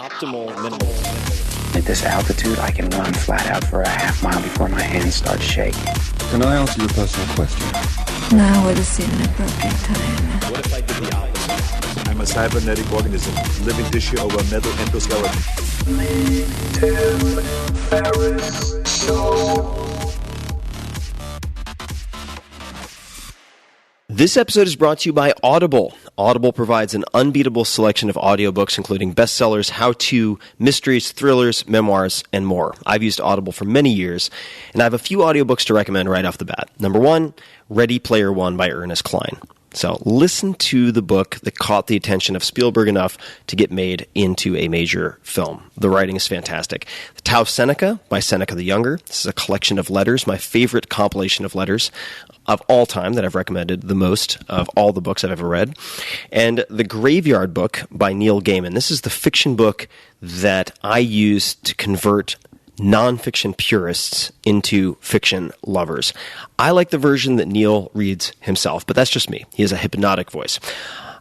Optimal minimal. At this altitude, I can run flat out for a half mile before my hands start shaking. Can I answer your personal question? Now would seem an appropriate time. What if I did the opposite? I'm a cybernetic organism, living tissue over a metal endoskeleton. This episode is brought to you by Audible. Audible provides an unbeatable selection of audiobooks, including bestsellers, how-to, mysteries, thrillers, memoirs, and more. I've used Audible for many years, and I have a few audiobooks to recommend right off the bat. Number one, Ready Player One by Ernest Cline. So listen to the book that caught the attention of Spielberg enough to get made into a major film. The writing is fantastic. The Tao of Seneca by Seneca the Younger. This is a collection of letters, my favorite compilation of letters of all time that I've recommended the most of all the books I've ever read. And The Graveyard Book by Neil Gaiman. This is the fiction book that I use to convert nonfiction purists into fiction lovers. I like the version that Neil reads himself, but that's just me. He has a hypnotic voice.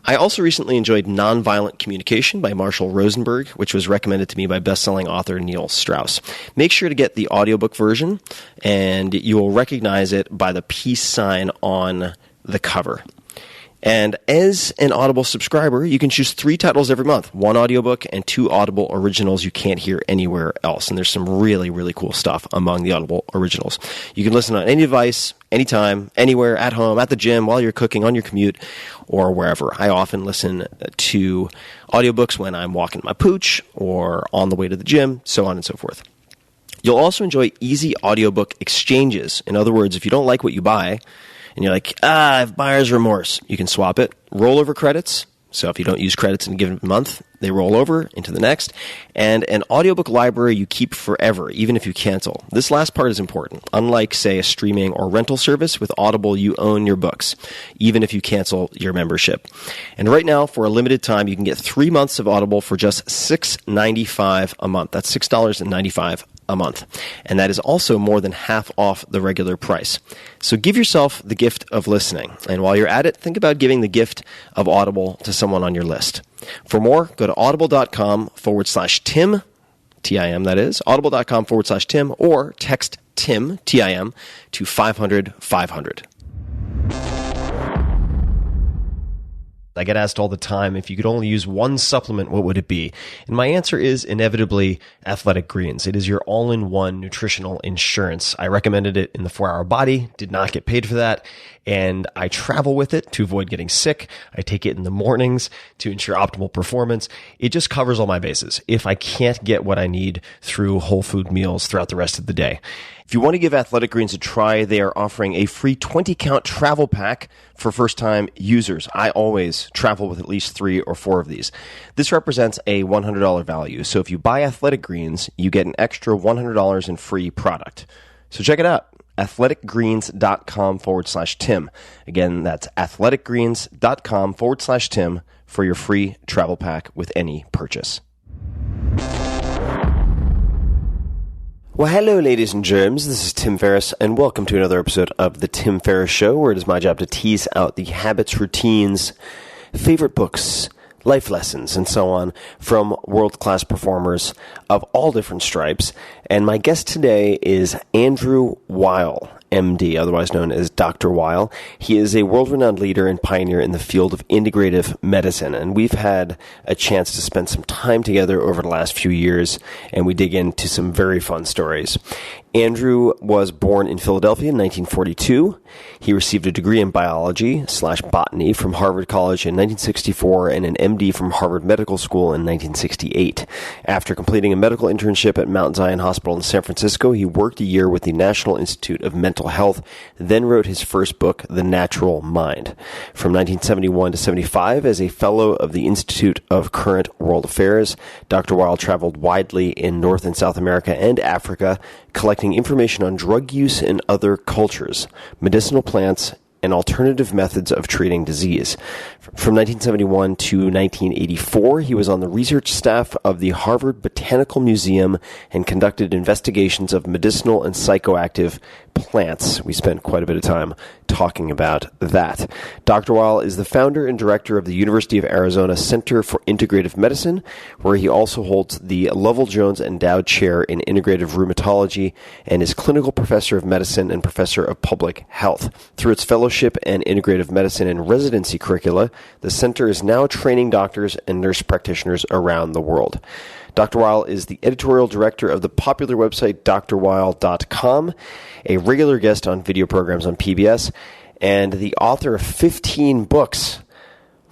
I also recently enjoyed Nonviolent Communication by Marshall Rosenberg, which was recommended to me by best-selling author Neil Strauss. Make sure to get the audiobook version, and you will recognize it by the peace sign on the cover. And as an Audible subscriber, you can choose 3 titles every month, 1 audiobook and 2 Audible originals you can't hear anywhere else. And there's some really, really cool stuff among the Audible originals. You can listen on any device, anytime, anywhere, at home, at the gym, while you're cooking, on your commute, or wherever. I often listen to audiobooks when I'm walking my pooch or on the way to the gym, so on and so forth. You'll also enjoy easy audiobook exchanges. In other words, if you don't like what you buy, and you're like, I have buyer's remorse, you can swap it. Rollover credits. So if you don't use credits in a given month, they roll over into the next. And an audiobook library you keep forever, even if you cancel. This last part is important. Unlike, say, a streaming or rental service, with Audible, you own your books, even if you cancel your membership. And right now, for a limited time, you can get 3 months of Audible for just $6.95 a month. That's $6.95 a month. And that is also more than half off the regular price. So give yourself the gift of listening. And while you're at it, think about giving the gift of Audible to someone on your list. For more, go to audible.com/Tim, T-I-M that is, audible.com/Tim, or text Tim, T-I-M, to 500-500. I get asked all the time, if you could only use one supplement, what would it be? And my answer is inevitably Athletic Greens. It is your all-in-one nutritional insurance. I recommended it in the 4-Hour Body, did not get paid for that, and I travel with it to avoid getting sick. I take it in the mornings to ensure optimal performance. It just covers all my bases if I can't get what I need through whole food meals throughout the rest of the day. If you want to give Athletic Greens a try, they are offering a free 20-count travel pack for first-time users. I always travel with at least 3 or 4 of these. This represents a $100 value. So if you buy Athletic Greens, you get an extra $100 in free product. So check it out. athleticgreens.com/Tim. Again, that's athleticgreens.com/Tim for your free travel pack with any purchase. Well, hello, ladies and germs. This is Tim Ferriss, and welcome to another episode of The Tim Ferriss Show, where it is my job to tease out the habits, routines, favorite books, life lessons, and so on from world-class performers of all different stripes. And my guest today is Andrew Weil, MD, otherwise known as Dr. Weil. He is a world-renowned leader and pioneer in the field of integrative medicine, and we've had a chance to spend some time together over the last few years, and we dig into some very fun stories. Andrew was born in Philadelphia in 1942. He received a degree in biology/botany from Harvard College in 1964 and an MD from Harvard Medical School in 1968. After completing a medical internship at Mount Zion Hospital in San Francisco, he worked a year with the National Institute of Mental Health, then wrote his first book, The Natural Mind. From 1971 to 75, as a fellow of the Institute of Current World Affairs, Dr. Weil traveled widely in North and South America and Africa, collecting information on drug use in other cultures, medicinal plants, and alternative methods of treating disease. From 1971 to 1984, he was on the research staff of the Harvard Botanical Museum and conducted investigations of medicinal and psychoactive plants. We spent quite a bit of time talking about that. Dr. Weil is the founder and director of the University of Arizona Center for Integrative Medicine, where he also holds the Lovell Jones Endowed Chair in Integrative Rheumatology and is clinical professor of medicine and professor of public health. Through its fellowship and integrative medicine and residency curricula, the center is now training doctors and nurse practitioners around the world. Dr. Weil is the editorial director of the popular website drweil.com, a regular guest on video programs on PBS, and the author of 15 books.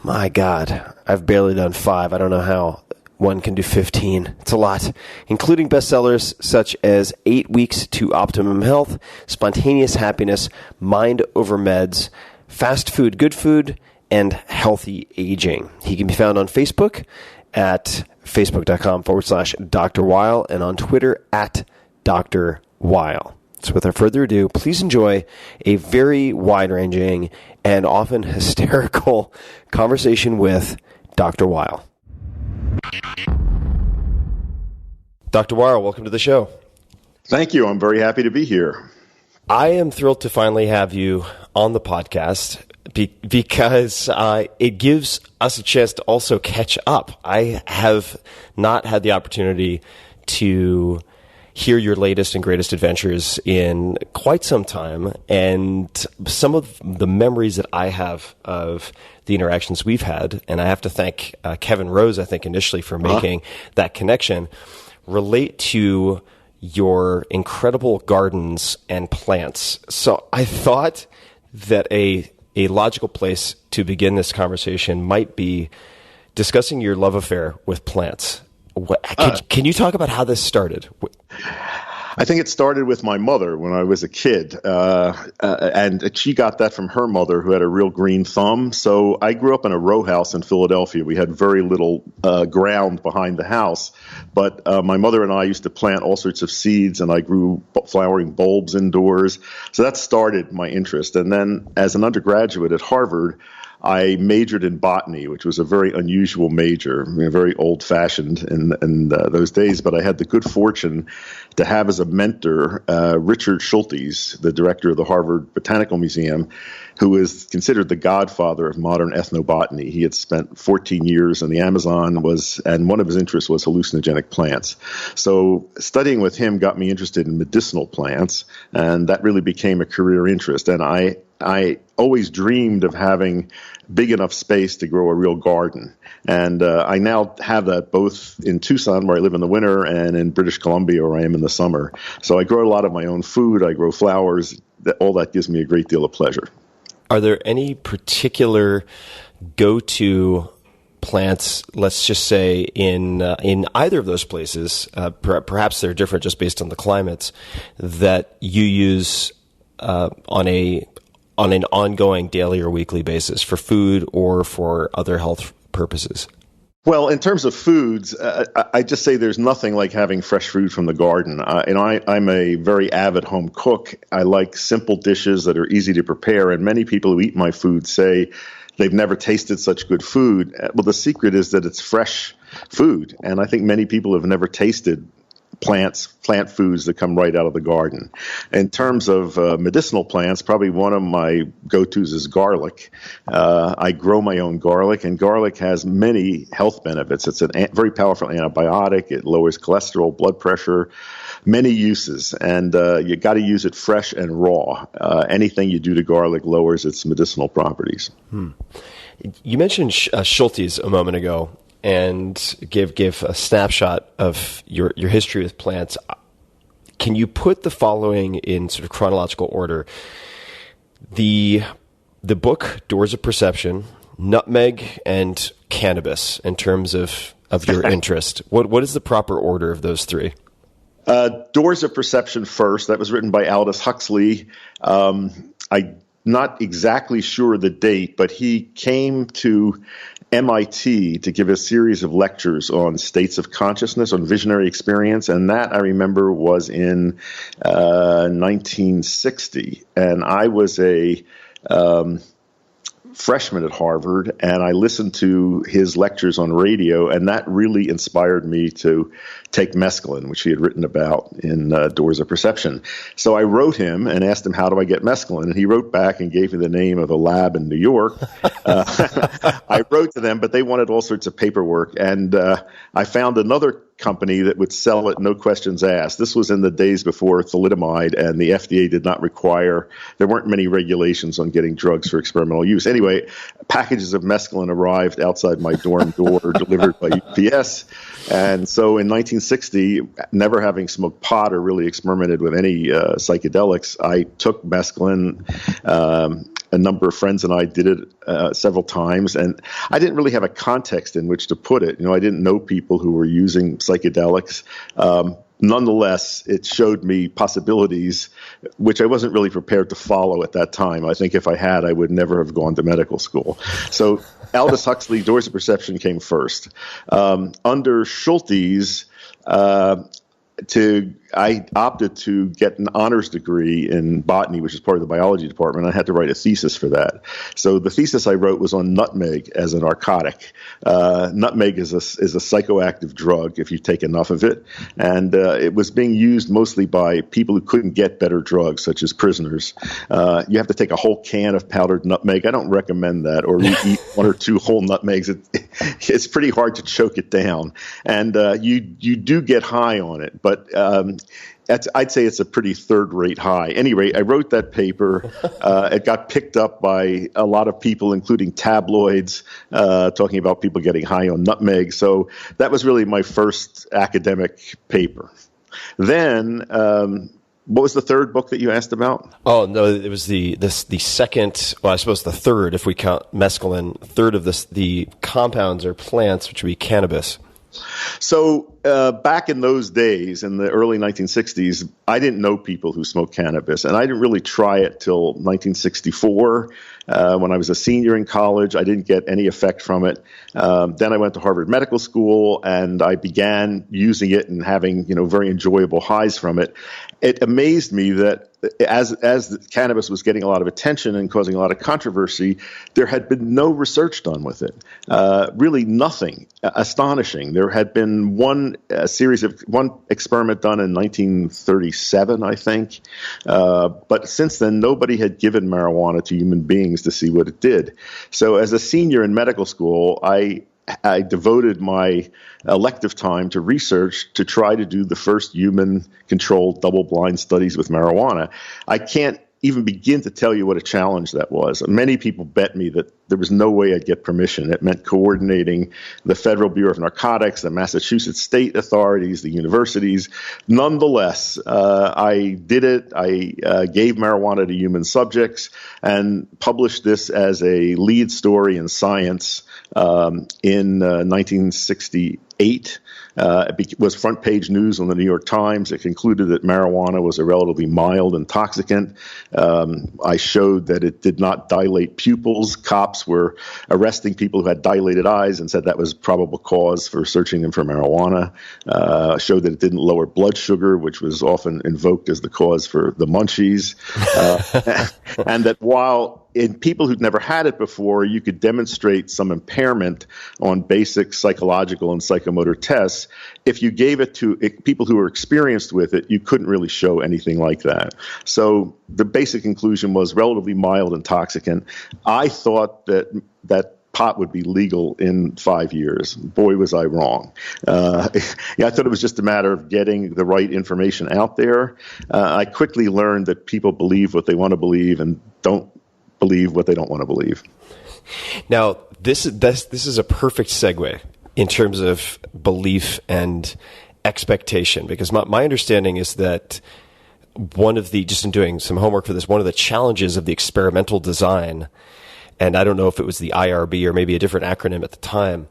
My God, I've barely done 5. I don't know how one can do 15. It's a lot, including bestsellers such as 8 Weeks to Optimum Health, Spontaneous Happiness, Mind Over Meds, Fast Food, Good Food, and Healthy Aging. He can be found on Facebook at facebook.com/Dr. Weil and on Twitter at Dr. Weil. So without further ado, please enjoy a very wide-ranging and often hysterical conversation with Dr. Weil. Dr. Weil, welcome to the show. Thank you. I'm very happy to be here. I am thrilled to finally have you on the podcast because it gives us a chance to also catch up. I have not had the opportunity to hear your latest and greatest adventures in quite some time, and some of the memories that I have of the interactions we've had, and I have to thank Kevin Rose, I think, initially for making that connection, relate to your incredible gardens and plants. So I thought that a logical place to begin this conversation might be discussing your love affair with plants. Can you talk about how this started? I think it started with my mother when I was a kid, and she got that from her mother, who had a real green thumb. So I grew up in a row house in Philadelphia. We had very little ground behind the house, but my mother and I used to plant all sorts of seeds, and I grew flowering bulbs indoors. So that started my interest. And then as an undergraduate at Harvard, I majored in botany, which was a very unusual major, very old-fashioned in those days. But I had the good fortune to have as a mentor Richard Schultes, the director of the Harvard Botanical Museum, who is considered the godfather of modern ethnobotany. He had spent 14 years in the Amazon, and one of his interests was hallucinogenic plants. So studying with him got me interested in medicinal plants, and that really became a career interest. And I always dreamed of having big enough space to grow a real garden. And I now have that both in Tucson, where I live in the winter, and in British Columbia, where I am in the summer. So I grow a lot of my own food. I grow flowers. All that gives me a great deal of pleasure. Are there any particular go-to plants, let's just say, in either of those places, perhaps they're different just based on the climates, that you use on an ongoing daily or weekly basis for food or for other health purposes? Well, in terms of foods, I just say there's nothing like having fresh food from the garden. I'm a very avid home cook. I like simple dishes that are easy to prepare, and many people who eat my food say they've never tasted such good food. Well, the secret is that it's fresh food, and I think many people have never tasted plant foods that come right out of the garden. In terms of medicinal plants, probably one of my go-tos is garlic. I grow my own garlic, and garlic has many health benefits. It's a very powerful antibiotic. It lowers cholesterol, blood pressure, many uses, and you got to use it fresh and raw. Anything you do to garlic lowers its medicinal properties. You mentioned Schultes a moment ago, and give a snapshot of your history with plants. Can you put the following in sort of chronological order? The book Doors of Perception, nutmeg, and cannabis in terms of your interest. What is the proper order of those three? Doors of Perception first. That was written by Aldous Huxley. I'm not exactly sure the date, but he came to MIT to give a series of lectures on states of consciousness, on visionary experience, and that I remember was in 1960. And I was a freshman at Harvard, and I listened to his lectures on radio, and that really inspired me to take mescaline, which he had written about in Doors of Perception. So I wrote him and asked him, how do I get mescaline? And he wrote back and gave me the name of a lab in New York. I wrote to them, but they wanted all sorts of paperwork, and I found another company that would sell it, no questions asked. This was in the days before thalidomide, and the FDA did not require, there weren't many regulations on getting drugs for experimental use. Anyway, packages of mescaline arrived outside my dorm door, delivered by UPS. And so in 1960, never having smoked pot or really experimented with any psychedelics, I took mescaline. A number of friends and I did it several times, and I didn't really have a context in which to put it. I didn't know people who were using psychedelics. Nonetheless, it showed me possibilities which I wasn't really prepared to follow at that time. I think if I had, I would never have gone to medical school. So Aldous Huxley, Doors of Perception came first. Under Schultes, I opted to get an honors degree in botany, which is part of the biology department. I had to write a thesis for that. So the thesis I wrote was on nutmeg as a narcotic. Nutmeg is a psychoactive drug if you take enough of it, and it was being used mostly by people who couldn't get better drugs, such as prisoners. You have to take a whole can of powdered nutmeg. I don't recommend that, or eat one or two whole nutmegs. It's pretty hard to choke it down, and you do get high on it, but I'd say it's a pretty third-rate high. Anyway, I wrote that paper. It got picked up by a lot of people, including tabloids, talking about people getting high on nutmeg. So that was really my first academic paper. Then, what was the third book that you asked about? Oh, no, it was the second, well, I suppose the third, if we count mescaline, third of the compounds or plants, which would be cannabis. So back in those days, in the early 1960s, I didn't know people who smoked cannabis, and I didn't really try it till 1964. When I was a senior in college, I didn't get any effect from it. Then I went to Harvard Medical School, and I began using it and having very enjoyable highs from it. It amazed me that as the cannabis was getting a lot of attention and causing a lot of controversy, there had been no research done with it. Really nothing astonishing. There had been one experiment done in 1937, I think. But since then, nobody had given marijuana to human beings to see what it did. So as a senior in medical school, I devoted my elective time to research to try to do the first human-controlled double-blind studies with marijuana. I can't even begin to tell you what a challenge that was. Many people bet me that there was no way I'd get permission. It meant coordinating the Federal Bureau of Narcotics, the Massachusetts state authorities, the universities. Nonetheless, I did it. I gave marijuana to human subjects and published this as a lead story in Science in 1968. It was front page news on the New York Times. It concluded that marijuana was a relatively mild intoxicant. I showed that it did not dilate pupils. Cops were arresting people who had dilated eyes and said that was probable cause for searching them for marijuana. Showed that it didn't lower blood sugar, which was often invoked as the cause for the munchies. And that while in people who'd never had it before, you could demonstrate some impairment on basic psychological and psychomotor tests. If you gave it to people who were experienced with it, you couldn't really show anything like that. So the basic conclusion was relatively mild intoxicant. I thought that pot would be legal in 5 years. Boy, was I wrong. I thought it was just a matter of getting the right information out there. I quickly learned that people believe what they want to believe and don't believe what they don't want to believe. Now, this is a perfect segue in terms of belief and expectation, because my understanding is that just in doing some homework for this, one of the challenges of the experimental design, and I don't know if it was the IRB or maybe a different acronym at the time,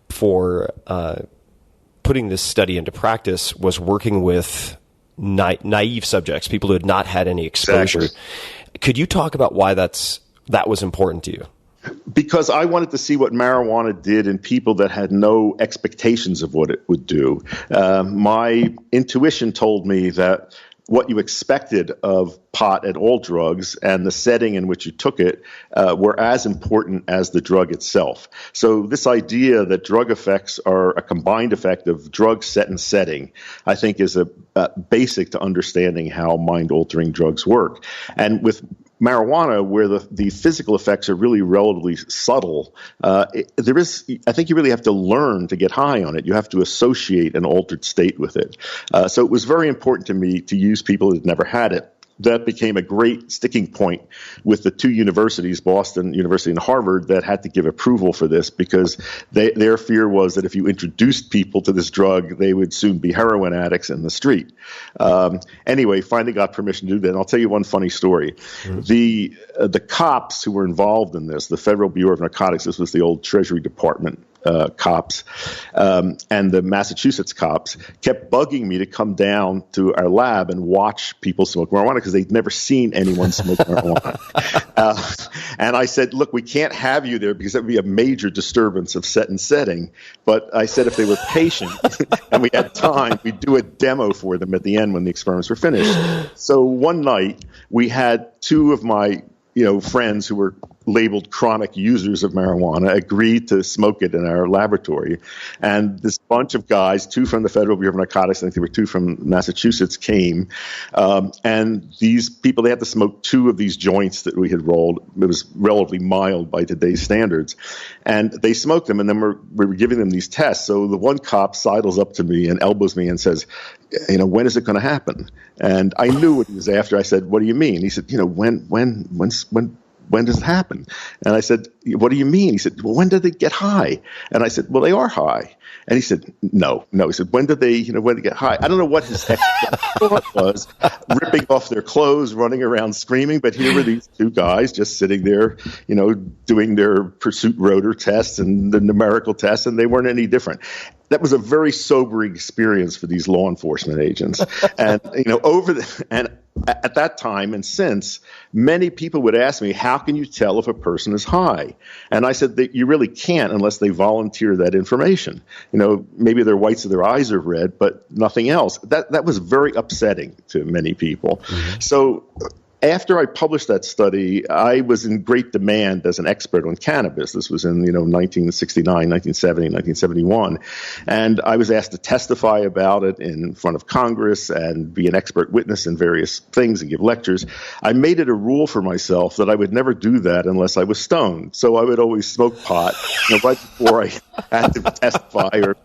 for putting this study into practice was working with naive subjects, people who had not had any exposure. Exactly. Could you talk about why that was important to you? Because I wanted to see what marijuana did in people that had no expectations of what it would do. My intuition told me that what you expected of pot and all drugs and the setting in which you took it were as important as the drug itself. So this idea that drug effects are a combined effect of drug set and setting, I think is a basic to understanding how mind-altering drugs work. And with marijuana, where the physical effects are really relatively subtle, I think you really have to learn to get high on it. You have to associate an altered state with it. So it was very important to me to use people that never had it. That became a great sticking point with the two universities, Boston University and Harvard, that had to give approval for this because their fear was that if you introduced people to this drug, they would soon be heroin addicts in the street. Anyway, finally got permission to do that. And I'll tell you one funny story. Mm-hmm. The cops who were involved in this, the Federal Bureau of Narcotics, this was the old Treasury Department cops, and the Massachusetts cops kept bugging me to come down to our lab and watch people smoke marijuana because they'd never seen anyone smoke marijuana. And I said, look, we can't have you there because that would be a major disturbance of set and setting. But I said if they were patient and we had time, we'd do a demo for them at the end when the experiments were finished. So one night we had two of my friends who were labeled chronic users of marijuana agreed to smoke it in our laboratory. And this bunch of guys, two from the Federal Bureau of Narcotics, I think there were two from Massachusetts, came. And these people, they had to smoke two of these joints that we had rolled. It was relatively mild by today's standards. And they smoked them, and then we were giving them these tests. So the one cop sidles up to me and elbows me and says, when is it going to happen? And I knew what he was after. I said, what do you mean? He said, when does it happen? And I said, what do you mean? He said, well, when did they get high? And I said, well, they are high. And he said, no. He said, when did they get high? I don't know what his thought was, ripping off their clothes, running around screaming. But here were these two guys just sitting there, doing their pursuit rotor tests and the numerical tests, and they weren't any different. That was a very sobering experience for these law enforcement agents. And, at that time and since, many people would ask me, how can you tell if a person is high? And I said that you really can't unless they volunteer that information. Maybe their whites of their eyes are red, but nothing else. That was very upsetting to many people. Mm-hmm. So after I published that study, I was in great demand as an expert on cannabis. This was in 1969, 1970, 1971. And I was asked to testify about it in front of Congress and be an expert witness in various things and give lectures. I made it a rule for myself that I would never do that unless I was stoned. So I would always smoke pot right before I had to testify. Or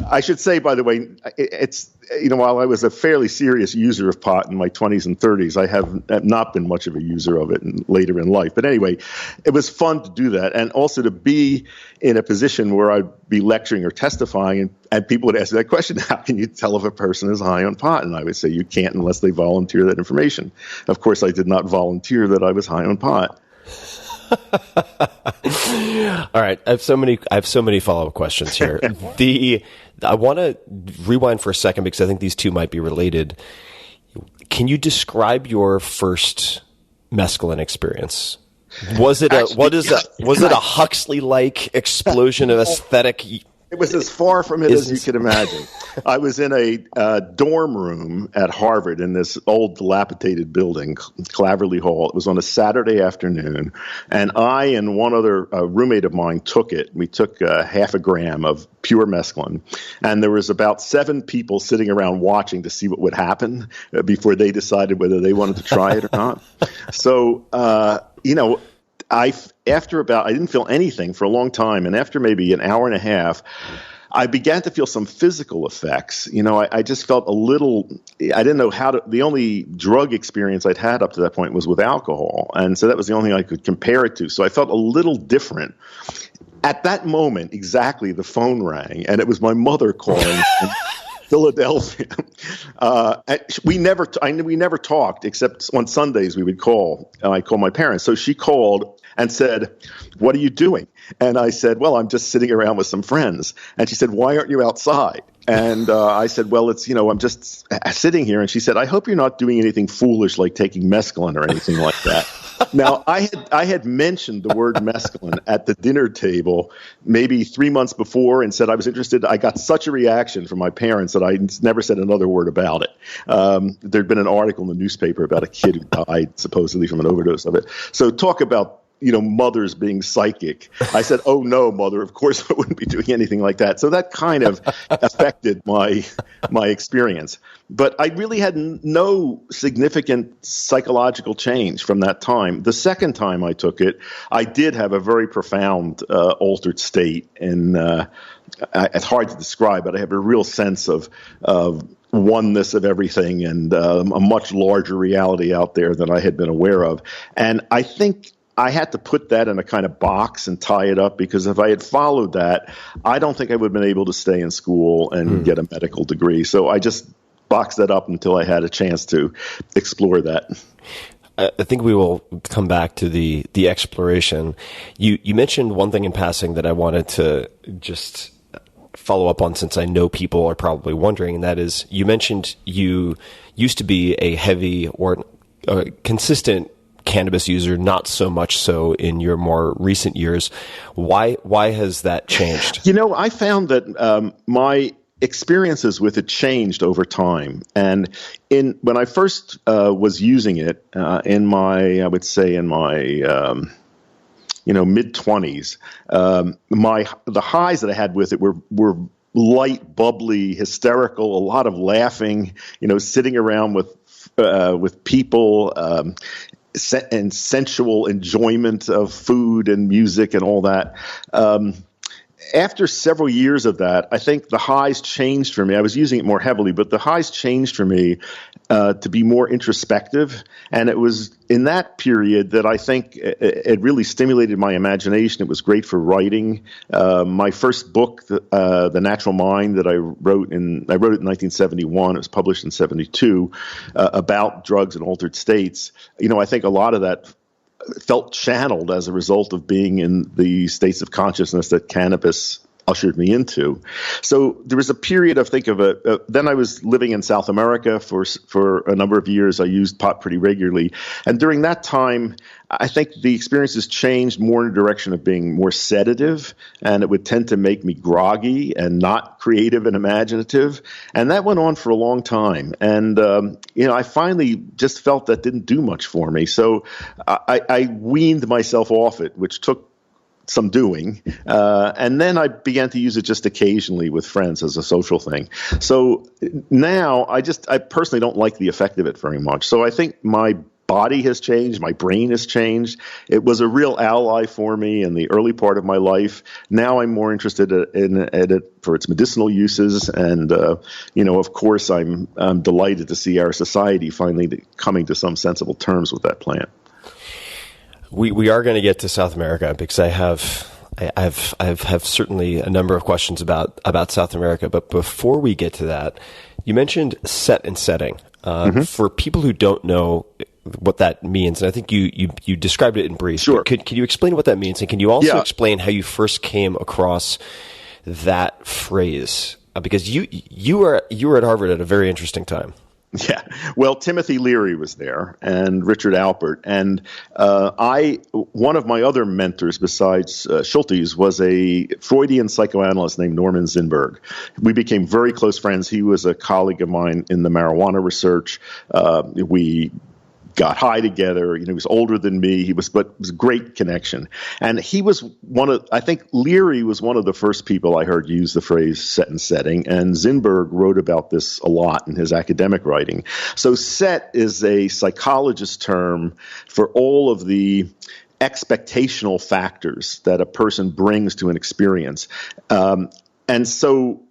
I should say, by the way, it's while I was a fairly serious user of pot in my 20s and 30s, I have not been much of a user of it later in life. But anyway, it was fun to do that, and also to be in a position where I'd be lecturing or testifying, and people would ask me that question, how can you tell if a person is high on pot? And I would say, you can't unless they volunteer that information. Of course, I did not volunteer that I was high on pot. All right, I have so many follow-up questions here. I want to rewind for a second because I think these two might be related. Can you describe your first mescaline experience? Was it a Huxley-like explosion of aesthetic? It was as far from it as you could imagine. I was in a dorm room at Harvard in this old dilapidated building, Claverley Hall. It was on a Saturday afternoon, and I and one other roommate of mine took it. We took half a gram of pure mescaline, and there was about 7 people sitting around watching to see what would happen before they decided whether they wanted to try it or not. So, I didn't feel anything for a long time, and after maybe an hour and a half, I began to feel some physical effects. I just felt a little, I didn't know the only drug experience I'd had up to that point was with alcohol, and so that was the only thing I could compare it to. So I felt a little different. At that moment, exactly, the phone rang, and it was my mother calling from Philadelphia. We never talked, except on Sundays we would call. I called my parents. So she called and said, "What are you doing?" And I said, "Well, I'm just sitting around with some friends." And she said, "Why aren't you outside?" And I said, "Well, I'm just sitting here." And she said, "I hope you're not doing anything foolish like taking mescaline or anything like that." Now, I had mentioned the word mescaline at the dinner table maybe 3 months before and said I was interested. I got such a reaction from my parents that I never said another word about it. There'd been an article in the newspaper about a kid who died supposedly from an overdose of it. So talk about mothers being psychic. I said, "Oh no, mother! Of course I wouldn't be doing anything like that." So that kind of affected my experience. But I really had no significant psychological change from that time. The second time I took it, I did have a very profound altered state, and it's hard to describe, but I have a real sense of oneness of everything and a much larger reality out there than I had been aware of. And I think I had to put that in a kind of box and tie it up, because if I had followed that, I don't think I would have been able to stay in school and get a medical degree. So I just boxed that up until I had a chance to explore that. I think we will come back to the exploration. You mentioned one thing in passing that I wanted to just follow up on, since I know people are probably wondering, and that is, you mentioned you used to be a heavy or consistent cannabis user, not so much so in your more recent years. Why has that changed? I found that my experiences with it changed over time. And when I first was using it in my mid-20s, the highs that I had with it were light, bubbly, hysterical, a lot of laughing, sitting around with people, and sensual enjoyment of food and music and all that. After several years of that, I think the highs changed for me. I was using it more heavily, but the highs changed for me to be more introspective. And it was in that period that I think it really stimulated my imagination. It was great for writing. My first book, The Natural Mind, that I wrote it in 1971. It was published in 72, about drugs and altered states. I think a lot of that felt channeled as a result of being in the states of consciousness that cannabis ushered me into. So there was a period then I was living in South America for a number of years. I used pot pretty regularly. And during that time, I think the experiences changed more in the direction of being more sedative, and it would tend to make me groggy and not creative and imaginative. And that went on for a long time. And, I finally just felt that didn't do much for me. So I weaned myself off it, which took some doing. And then I began to use it just occasionally with friends as a social thing. So now I personally don't like the effect of it very much. So I think my body has changed. My brain has changed. It was a real ally for me in the early part of my life. Now I'm more interested in it for its medicinal uses. And, of course, I'm delighted to see our society finally coming to some sensible terms with that plant. We are going to get to South America, because I have certainly a number of questions about South America. But before we get to that, you mentioned set and setting. For people who don't know what that means, and I think you described it in brief. Sure. Can you explain what that means, and can you also explain how you first came across that phrase? Because you were at Harvard at a very interesting time. Yeah. Well, Timothy Leary was there, and Richard Alpert. And one of my other mentors besides Schultes was a Freudian psychoanalyst named Norman Zinberg. We became very close friends. He was a colleague of mine in the marijuana research. We got high together. He was older than me. But it was a great connection. And he was I think Leary was one of the first people I heard use the phrase set and setting. And Zinberg wrote about this a lot in his academic writing. So set is a psychologist term for all of the expectational factors that a person brings to an experience. And so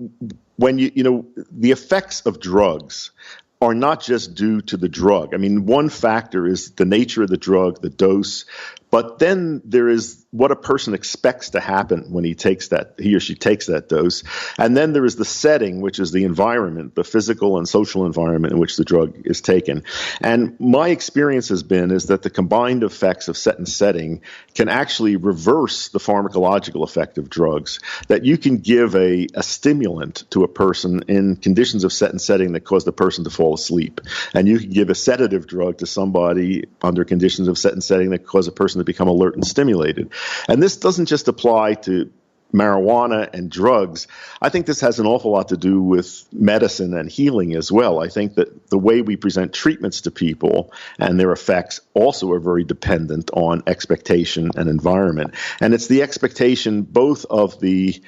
when the effects of drugs are not just due to the drug. I mean, one factor is the nature of the drug, the dose, But then there is what a person expects to happen when he or she takes that dose. And then there is the setting, which is the environment, the physical and social environment in which the drug is taken. And my experience has been is that the combined effects of set and setting can actually reverse the pharmacological effect of drugs. That you can give a stimulant to a person in conditions of set and setting that cause the person to fall asleep. And you can give a sedative drug to somebody under conditions of set and setting that cause a person to become alert and stimulated. And this doesn't just apply to marijuana and drugs. I think this has an awful lot to do with medicine and healing as well. I think that the way we present treatments to people and their effects also are very dependent on expectation and environment. And it's the expectation both of the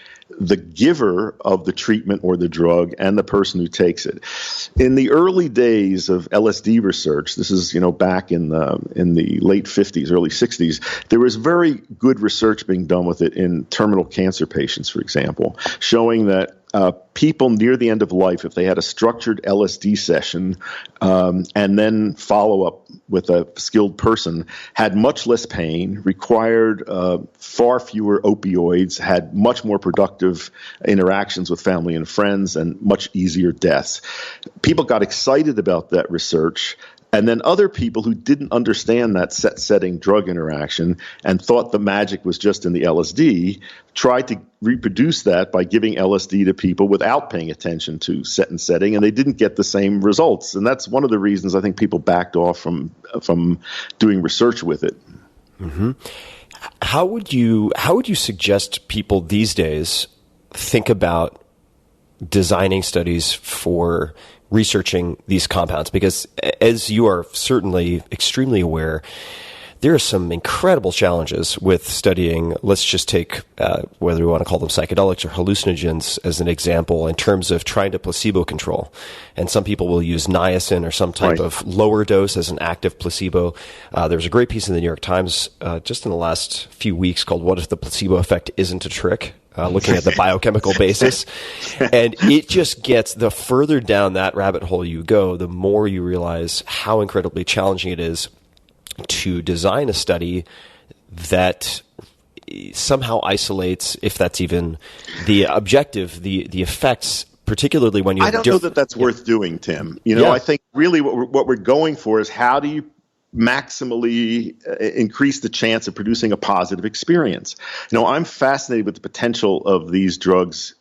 giver of the treatment or the drug and the person who takes it. In the early days of LSD research, this is back in the late 50s, early 60s, there was very good research being done with it in terminal cancer patients, for example, showing that people near the end of life, if they had a structured LSD session and then follow up with a skilled person, had much less pain, required far fewer opioids, had much more productive interactions with family and friends, and much easier deaths. People got excited about that research. And then other people who didn't understand that setting drug interaction and thought the magic was just in the LSD tried to reproduce that by giving LSD to people without paying attention to set and setting, and they didn't get the same results. And that's one of the reasons I think people backed off from doing research with it. Mm-hmm. How would you suggest people these days think about designing studies for researching these compounds? Because as you are certainly extremely aware, there are some incredible challenges with studying, let's just take whether we want to call them psychedelics or hallucinogens as an example, in terms of trying to placebo control. And some people will use niacin or some type of lower dose as an active placebo. There was a great piece in the New York Times just in the last few weeks called "What if the placebo effect isn't a trick?" Looking at the biochemical basis. And it just gets, the further down that rabbit hole you go, the more you realize how incredibly challenging it is to design a study that somehow isolates, if that's even the objective, the effects, particularly when you... I don't know that that's worth doing, Tim. I think really what we're going for is how do you maximally increase the chance of producing a positive experience. I'm fascinated with the potential of these drugs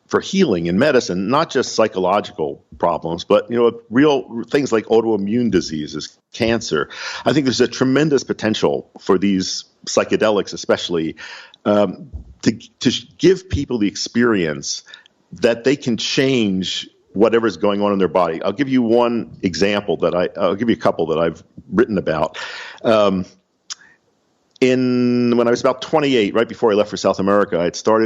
for healing in medicine, not just psychological problems, but real things like autoimmune diseases, cancer. I think there's a tremendous potential for these psychedelics, especially to give people the experience that they can change whatever is going on in their body. I'll give you one example I'll give you a couple that I've written about. When I was about 28, right before I left for South America,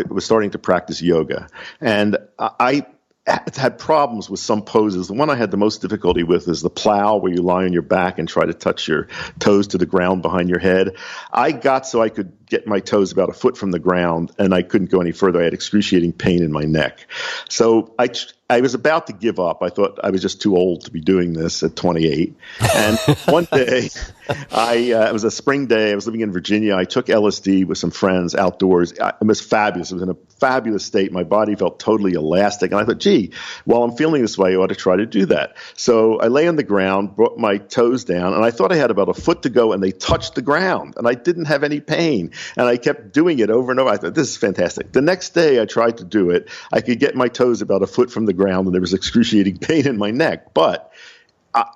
was starting to practice yoga, and I had problems with some poses. The one I had the most difficulty with is the plow, where you lie on your back and try to touch your toes to the ground behind your head. I got so I could get my toes about a foot from the ground, and I couldn't go any further. I had excruciating pain in my neck. So I was about to give up. I thought I was just too old to be doing this at 28. And one day, it was a spring day. I was living in Virginia. I took LSD with some friends outdoors. It was fabulous. It was in a fabulous state. My body felt totally elastic. And I thought, gee, while I'm feeling this way, I ought to try to do that. So I lay on the ground, brought my toes down, and I thought I had about a foot to go, and they touched the ground. And I didn't have any pain. And I kept doing it over and over. I thought, this is fantastic. The next day, I tried to do it. I could get my toes about a foot from the ground, and there was excruciating pain in my neck. But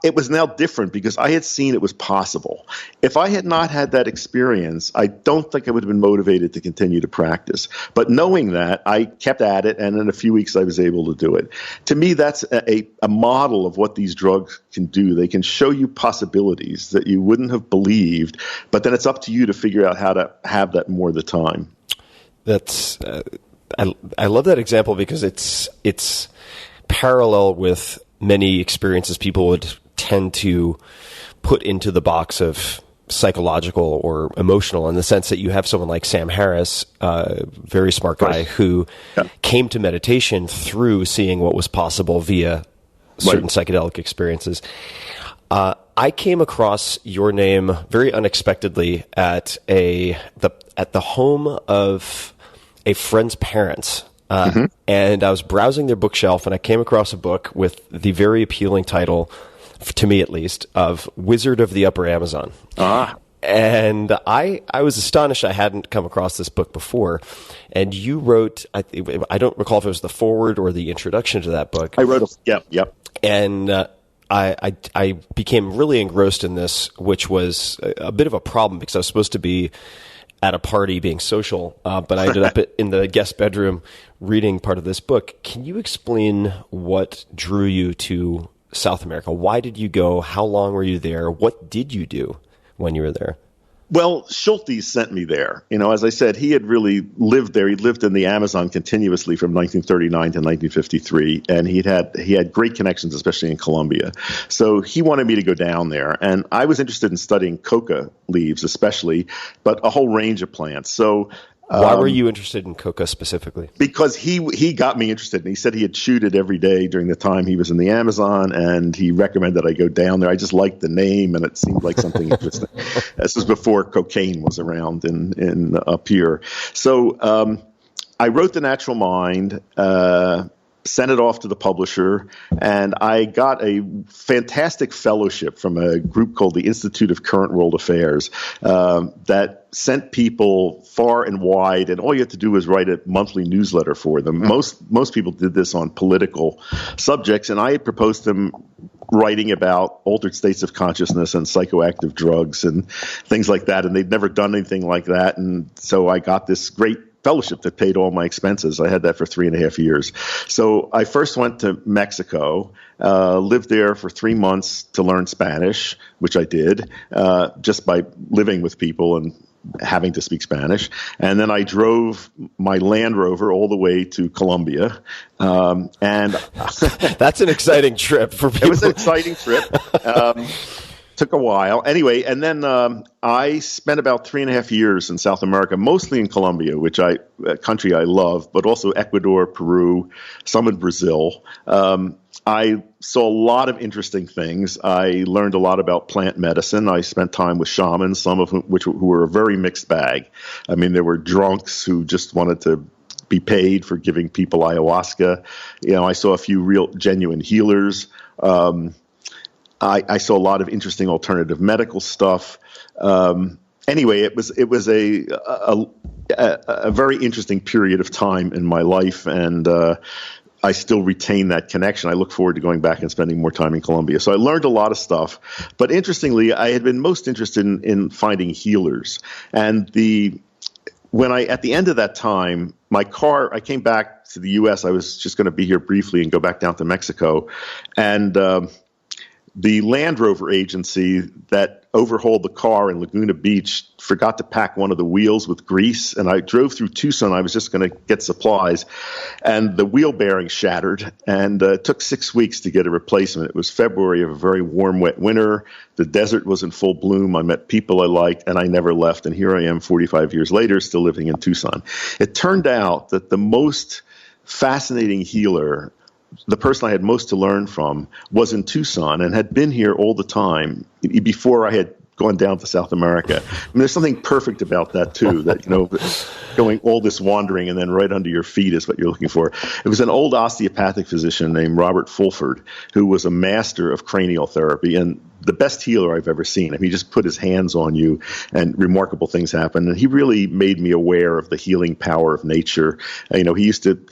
it was now different because I had seen it was possible. If I had not had that experience, I don't think I would have been motivated to continue to practice. But knowing that, I kept at it, and in a few weeks I was able to do it. To me, that's a model of what these drugs can do. They can show you possibilities that you wouldn't have believed, but then it's up to you to figure out how to have that more of the time. That's I love that example because it's parallel with many experiences people would tend to put into the box of psychological or emotional, in the sense that you have someone like Sam Harris, a very smart guy, who came to meditation through seeing what was possible via certain psychedelic experiences. I came across your name very unexpectedly at the home of a friend's parents. And I was browsing their bookshelf, and I came across a book with the very appealing title, to me at least, of Wizard of the Upper Amazon. And I was astonished I hadn't come across this book before. And you wrote, I don't recall if it was the foreword or the introduction to that book. I wrote yep. And I became really engrossed in this, which was a bit of a problem because I was supposed to be at a party being social, but I ended up in the guest bedroom reading part of this book. Can you explain what drew you to South America? Why did you go? How long were you there? What did you do when you were there? Well, Schultes sent me there. As I said, he had really lived there. He lived in the Amazon continuously from 1939 to 1953, and he had great connections, especially in Colombia. So he wanted me to go down there, and I was interested in studying coca leaves, especially, but a whole range of plants. So. Why were you interested in coca specifically? Because he got me interested, and he said he had chewed it every day during the time he was in the Amazon, and he recommended I go down there. I just liked the name, and it seemed like something interesting. This was before cocaine was around in up here. So I wrote The Natural Mind, sent it off to the publisher, and I got a fantastic fellowship from a group called the Institute of Current World Affairs that sent people far and wide, and all you had to do was write a monthly newsletter for them. Most people did this on political subjects, and I had proposed them writing about altered states of consciousness and psychoactive drugs and things like that, and they'd never done anything like that, and so I got this great fellowship that paid all my expenses. I had that for 3.5 years. So I first went to Mexico, lived there for 3 months to learn Spanish, which I did, just by living with people and having to speak Spanish. And then I drove my Land Rover all the way to Colombia. And that's an exciting trip for people. It was an exciting trip. Took a while. Anyway, and then I spent about 3.5 years in South America, mostly in Colombia, which a country I love, but also Ecuador, Peru, some in Brazil. I saw a lot of interesting things. I learned a lot about plant medicine. I spent time with shamans, some of whom who were a very mixed bag. I mean, there were drunks who just wanted to be paid for giving people ayahuasca. I saw a few real genuine healers. I saw a lot of interesting alternative medical stuff. Anyway, it was a very interesting period of time in my life, and I still retain that connection. I look forward to going back and spending more time in Colombia. So I learned a lot of stuff. But interestingly, I had been most interested in finding healers. And at the end of that time, my car, I came back to the U.S. I was just going to be here briefly and go back down to Mexico. And the Land Rover agency that overhauled the car in Laguna Beach forgot to pack one of the wheels with grease, and I drove through Tucson. I was just going to get supplies, and the wheel bearing shattered, and it took 6 weeks to get a replacement. It was February of a very warm, wet winter. The desert was in full bloom. I met people I liked, and I never left, and here I am 45 years later still living in Tucson. It turned out that the most fascinating healer, the person I had most to learn from, was in Tucson and had been here all the time before I had gone down to South America. I mean, there's something perfect about that too, that, going all this wandering and then right under your feet is what you're looking for. It was an old osteopathic physician named Robert Fulford, who was a master of cranial therapy and the best healer I've ever seen. I mean, he just put his hands on you and remarkable things happened. And he really made me aware of the healing power of nature. He used to,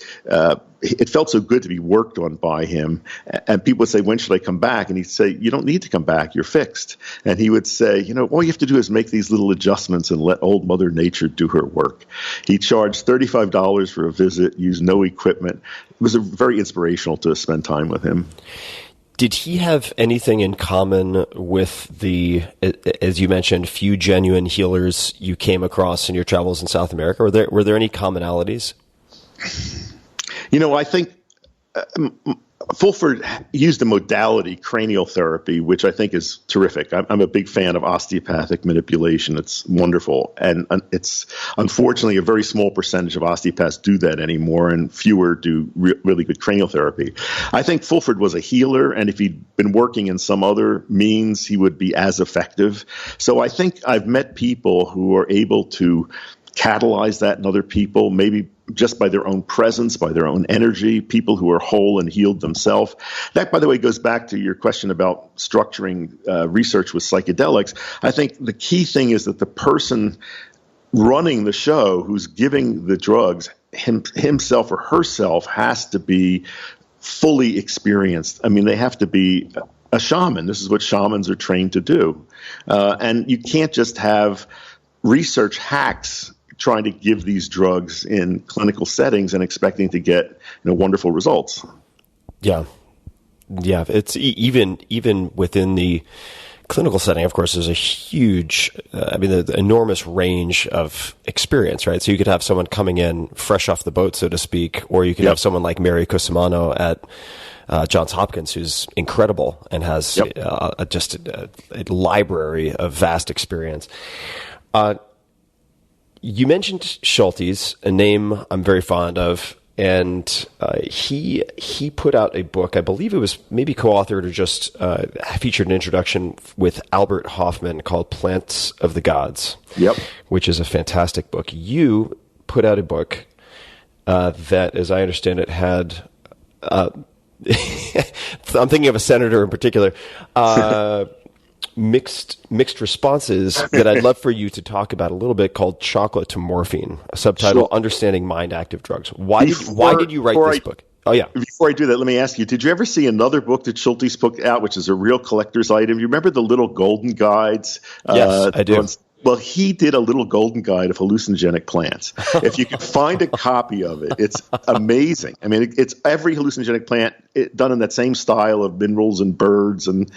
it felt so good to be worked on by him. And people would say, when should I come back? And he'd say, you don't need to come back. You're fixed. And he would say, all you have to do is make these little adjustments and let old Mother Nature do her work. He charged $35 for a visit, used no equipment. It was very inspirational to spend time with him. Did he have anything in common with the, as you mentioned, few genuine healers you came across in your travels in South America? Were there any commonalities? I think Fulford used a modality, cranial therapy, which I think is terrific. I'm a big fan of osteopathic manipulation. It's wonderful. And it's unfortunately a very small percentage of osteopaths do that anymore, and fewer do really good cranial therapy. I think Fulford was a healer, and if he'd been working in some other means, he would be as effective. So I think I've met people who are able to catalyze that in other people, maybe just by their own presence, by their own energy, people who are whole and healed themselves. That, by the way, goes back to your question about structuring research with psychedelics. I think the key thing is that the person running the show, who's giving the drugs, himself or herself, has to be fully experienced. I mean, they have to be a shaman. This is what shamans are trained to do. And you can't just have research hacks trying to give these drugs in clinical settings and expecting to get wonderful results. Yeah. It's even within the clinical setting, of course, there's a huge, the enormous range of experience, right? So you could have someone coming in fresh off the boat, so to speak, or you could have someone like Mary Cusimano at Johns Hopkins, who's incredible and has just a library of vast experience. You mentioned Schultes, a name I'm very fond of, and he put out a book. I believe it was maybe co-authored or just featured an introduction with Albert Hoffman called Plants of the Gods, which is a fantastic book. You put out a book that, as I understand it, had I'm thinking of a senator in particular, mixed responses that I'd love for you to talk about a little bit, called Chocolate to Morphine, a subtitle, Understanding Mind Active Drugs. Why did you write this book? Oh, yeah. Before I do that, let me ask you, did you ever see another book that Schultes put out, which is a real collector's item? You remember the little golden guides? Yes, I do. Well, he did a little golden guide of hallucinogenic plants. If you can find a copy of it, it's amazing. I mean, it's every hallucinogenic plant done in that same style of minerals and birds and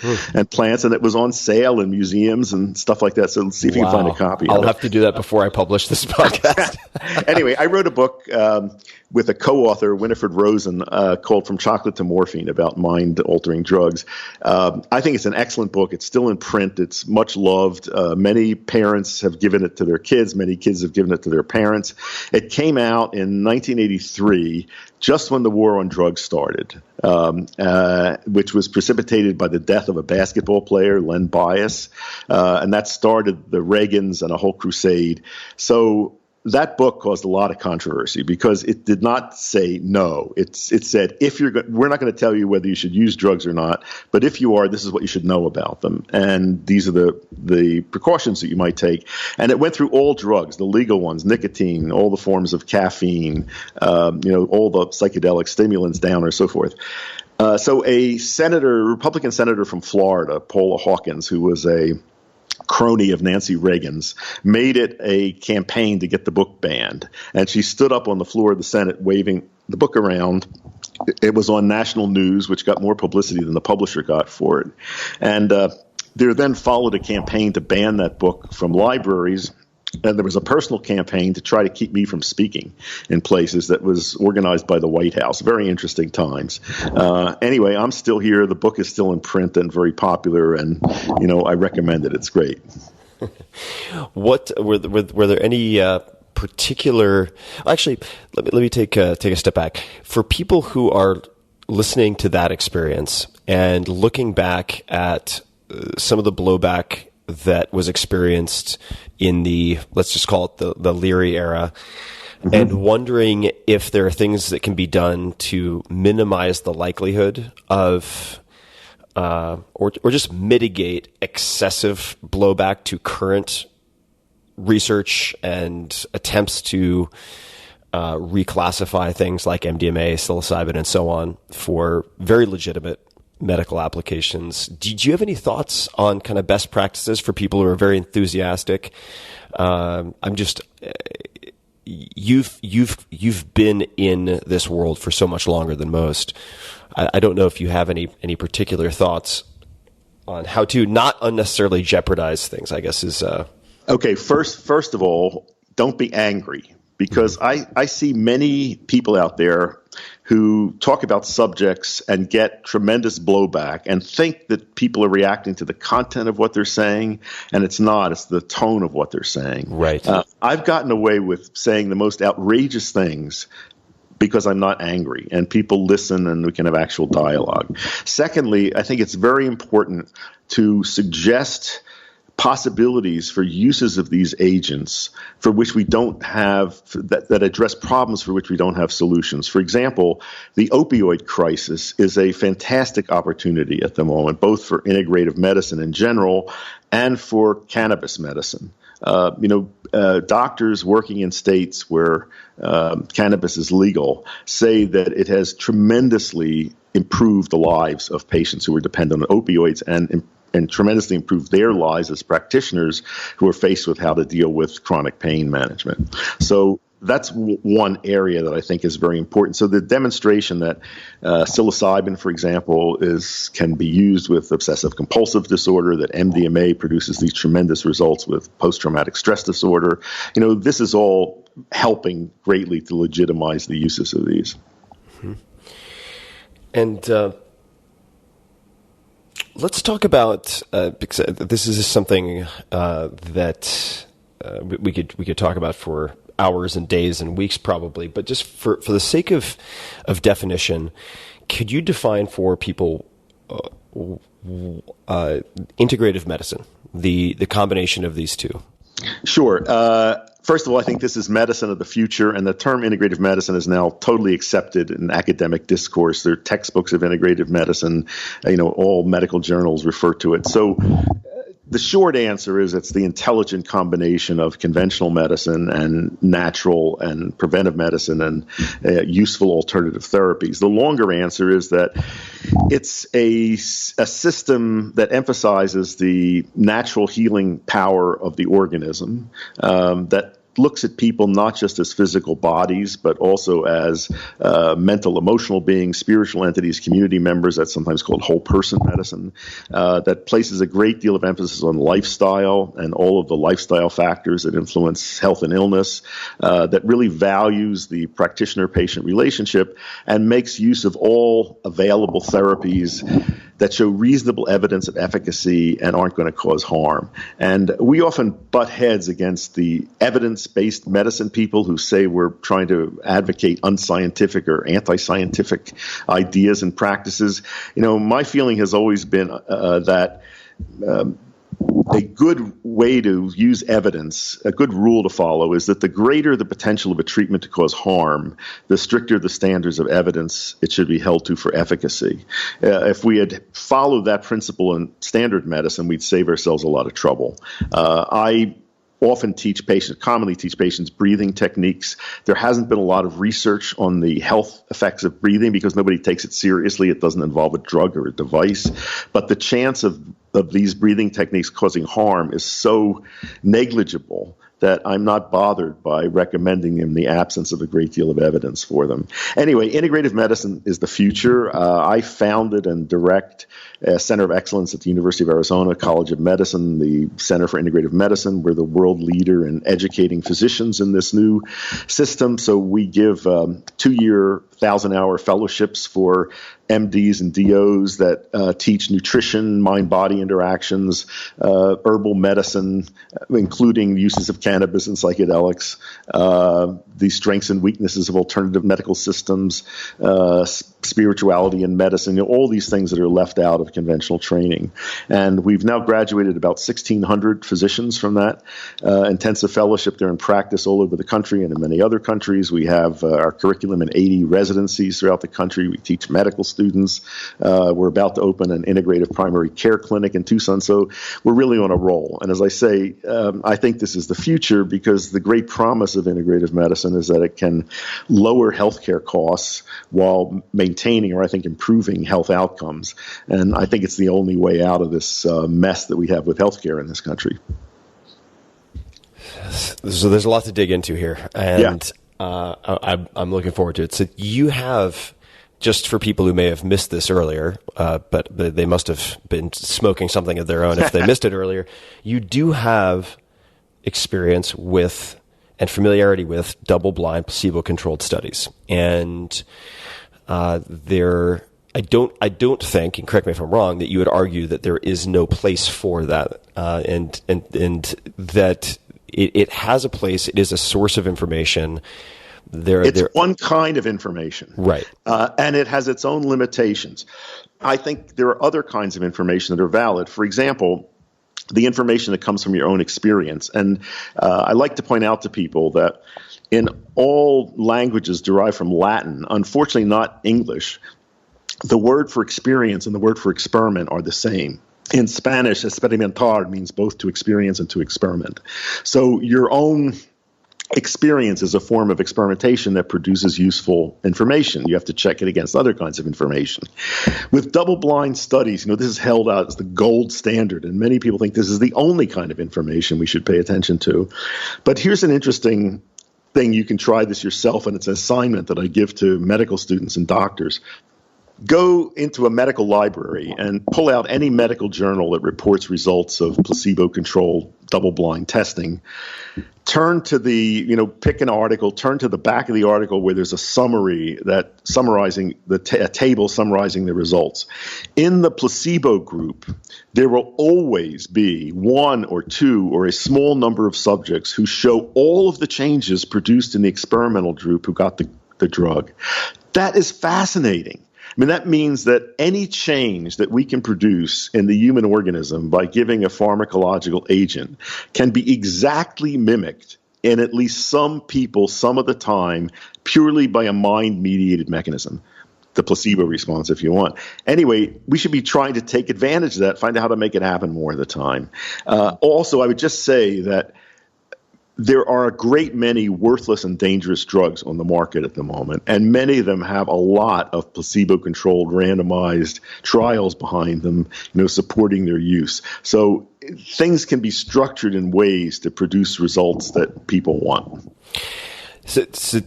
plants, and it was on sale in museums and stuff like that. So let's see if you can find a copy of it. I'll have to do that before I publish this podcast. Anyway, I wrote a book with a co-author, Winifred Rosen, called From Chocolate to Morphine, about mind-altering drugs. I think it's an excellent book. It's still in print. It's much loved. Many parents have given it to their kids. Many kids have given it to their parents. It came out in 1983, just when the war on drugs started, which was precipitated by the death of a basketball player, Len Bias, and that started the Reagans and a whole crusade. So that book caused a lot of controversy because it did not say no. It said, we're not going to tell you whether you should use drugs or not, but if you are, this is what you should know about them. And these are the precautions that you might take. And it went through all drugs, the legal ones, nicotine, all the forms of caffeine, all the psychedelic stimulants, downers, so forth. So a Republican senator from Florida, Paula Hawkins, who was a crony of Nancy Reagan's, made it a campaign to get the book banned. And she stood up on the floor of the Senate waving the book around. It was on national news, which got more publicity than the publisher got for it. And there then followed a campaign to ban that book from libraries. And there was a personal campaign to try to keep me from speaking in places that was organized by the White House. Very interesting times. Anyway, I'm still here. The book is still in print and very popular, and I recommend it. It's great. What were there any particular? Actually, let me take a step back. For people who are listening to that experience and looking back at some of the blowback that was experienced in the, let's just call it the Leary era, and wondering if there are things that can be done to minimize the likelihood of, or just mitigate excessive blowback to current research and attempts to reclassify things like MDMA, psilocybin, and so on for very legitimate medical applications. Did you have any thoughts on kind of best practices for people who are very enthusiastic? You've been in this world for so much longer than most. I don't know if you have any particular thoughts on how to not unnecessarily jeopardize things, I guess is. Okay. First of all, don't be angry, because I see many people out there who talk about subjects and get tremendous blowback and think that people are reacting to the content of what they're saying, and it's not. It's the tone of what they're saying. Right. I've gotten away with saying the most outrageous things because I'm not angry, and people listen and we can have actual dialogue. Secondly, I think it's very important to suggest possibilities for uses of these agents for which we don't have, that address problems for which we don't have solutions. For example, the opioid crisis is a fantastic opportunity at the moment, both for integrative medicine in general and for cannabis medicine. Doctors working in states where cannabis is legal say that it has tremendously improved the lives of patients who are dependent on opioids and tremendously improved their lives as practitioners who are faced with how to deal with chronic pain management. So that's one area that I think is very important. So the demonstration that psilocybin, for example, can be used with obsessive compulsive disorder, that MDMA produces these tremendous results with post-traumatic stress disorder, this is all helping greatly to legitimize the uses of these. Mm-hmm. And let's talk about because this is something that we could talk about for hours and days and weeks probably, but just for the sake of definition, could you define for people integrative medicine, the combination of these two? Sure. First of all, I think this is medicine of the future, and the term integrative medicine is now totally accepted in academic discourse. There are textbooks of integrative medicine. All medical journals refer to it. So the short answer is it's the intelligent combination of conventional medicine and natural and preventive medicine and useful alternative therapies. The longer answer is that it's a system that emphasizes the natural healing power of the organism, that looks at people not just as physical bodies, but also as mental, emotional beings, spiritual entities, community members. That's sometimes called whole person medicine. That places a great deal of emphasis on lifestyle and all of the lifestyle factors that influence health and illness, that really values the practitioner-patient relationship and makes use of all available therapies that show reasonable evidence of efficacy and aren't going to cause harm. And we often butt heads against the evidence-based medicine people who say we're trying to advocate unscientific or anti-scientific ideas and practices. My feeling has always been that a good way to use evidence, a good rule to follow, is that the greater the potential of a treatment to cause harm, the stricter the standards of evidence it should be held to for efficacy. If we had followed that principle in standard medicine, we'd save ourselves a lot of trouble. I commonly teach patients breathing techniques. There hasn't been a lot of research on the health effects of breathing because nobody takes it seriously. It doesn't involve a drug or a device. But the chance of these breathing techniques causing harm is so negligible that I'm not bothered by recommending them in the absence of a great deal of evidence for them. Anyway, integrative medicine is the future. I founded and direct a Center of Excellence at the University of Arizona College of Medicine, the Center for Integrative Medicine. We're the world leader in educating physicians in this new system. So we give 2-year, 1,000-hour fellowships for MDs and DOs that teach nutrition, mind-body interactions, herbal medicine, including uses of cannabis and psychedelics, the strengths and weaknesses of alternative medical systems, spirituality and medicine, all these things that are left out of conventional training. And we've now graduated about 1,600 physicians from that intensive fellowship. They're in practice all over the country and in many other countries. We have our curriculum in 80 residencies throughout the country. We teach medical students. We're about to open an integrative primary care clinic in Tucson. So we're really on a roll. And as I say, I think this is the future because the great promise of integrative medicine is that it can lower healthcare costs while maintaining or I think improving health outcomes. And I think it's the only way out of this mess that we have with healthcare in this country. So there's a lot to dig into here. And I'm looking forward to it. So you have, just for people who may have missed this earlier, but they must have been smoking something of their own if they missed it earlier, you do have experience with and familiarity with double-blind placebo-controlled studies. And I don't think, and correct me if I'm wrong, that you would argue that there is no place for that, and that it has a place. It is a source of information. It's one kind of information, right? And it has its own limitations. I think there are other kinds of information that are valid. For example, the information that comes from your own experience. And I like to point out to people that in all languages derived from Latin, unfortunately not English, the word for experience and the word for experiment are the same. In Spanish, experimentar means both to experience and to experiment. So your own experience is a form of experimentation that produces useful information. You have to check it against other kinds of information. With double-blind studies, this is held out as the gold standard, and many people think this is the only kind of information we should pay attention to. But here's an interesting thing. You can try this yourself, and it's an assignment that I give to medical students and doctors. Go into a medical library and pull out any medical journal that reports results of placebo-controlled double-blind testing. Turn to pick an article, turn to the back of the article where there's a summary that summarizing a table summarizing the results. In the placebo group, there will always be one or two or a small number of subjects who show all of the changes produced in the experimental group who got the drug. That is fascinating. That means that any change that we can produce in the human organism by giving a pharmacological agent can be exactly mimicked in at least some people some of the time purely by a mind-mediated mechanism, the placebo response if you want. Anyway, we should be trying to take advantage of that, find out how to make it happen more of the time. Also, I would just say that there are a great many worthless and dangerous drugs on the market at the moment, and many of them have a lot of placebo-controlled randomized trials behind them, supporting their use. So things can be structured in ways to produce results that people want. So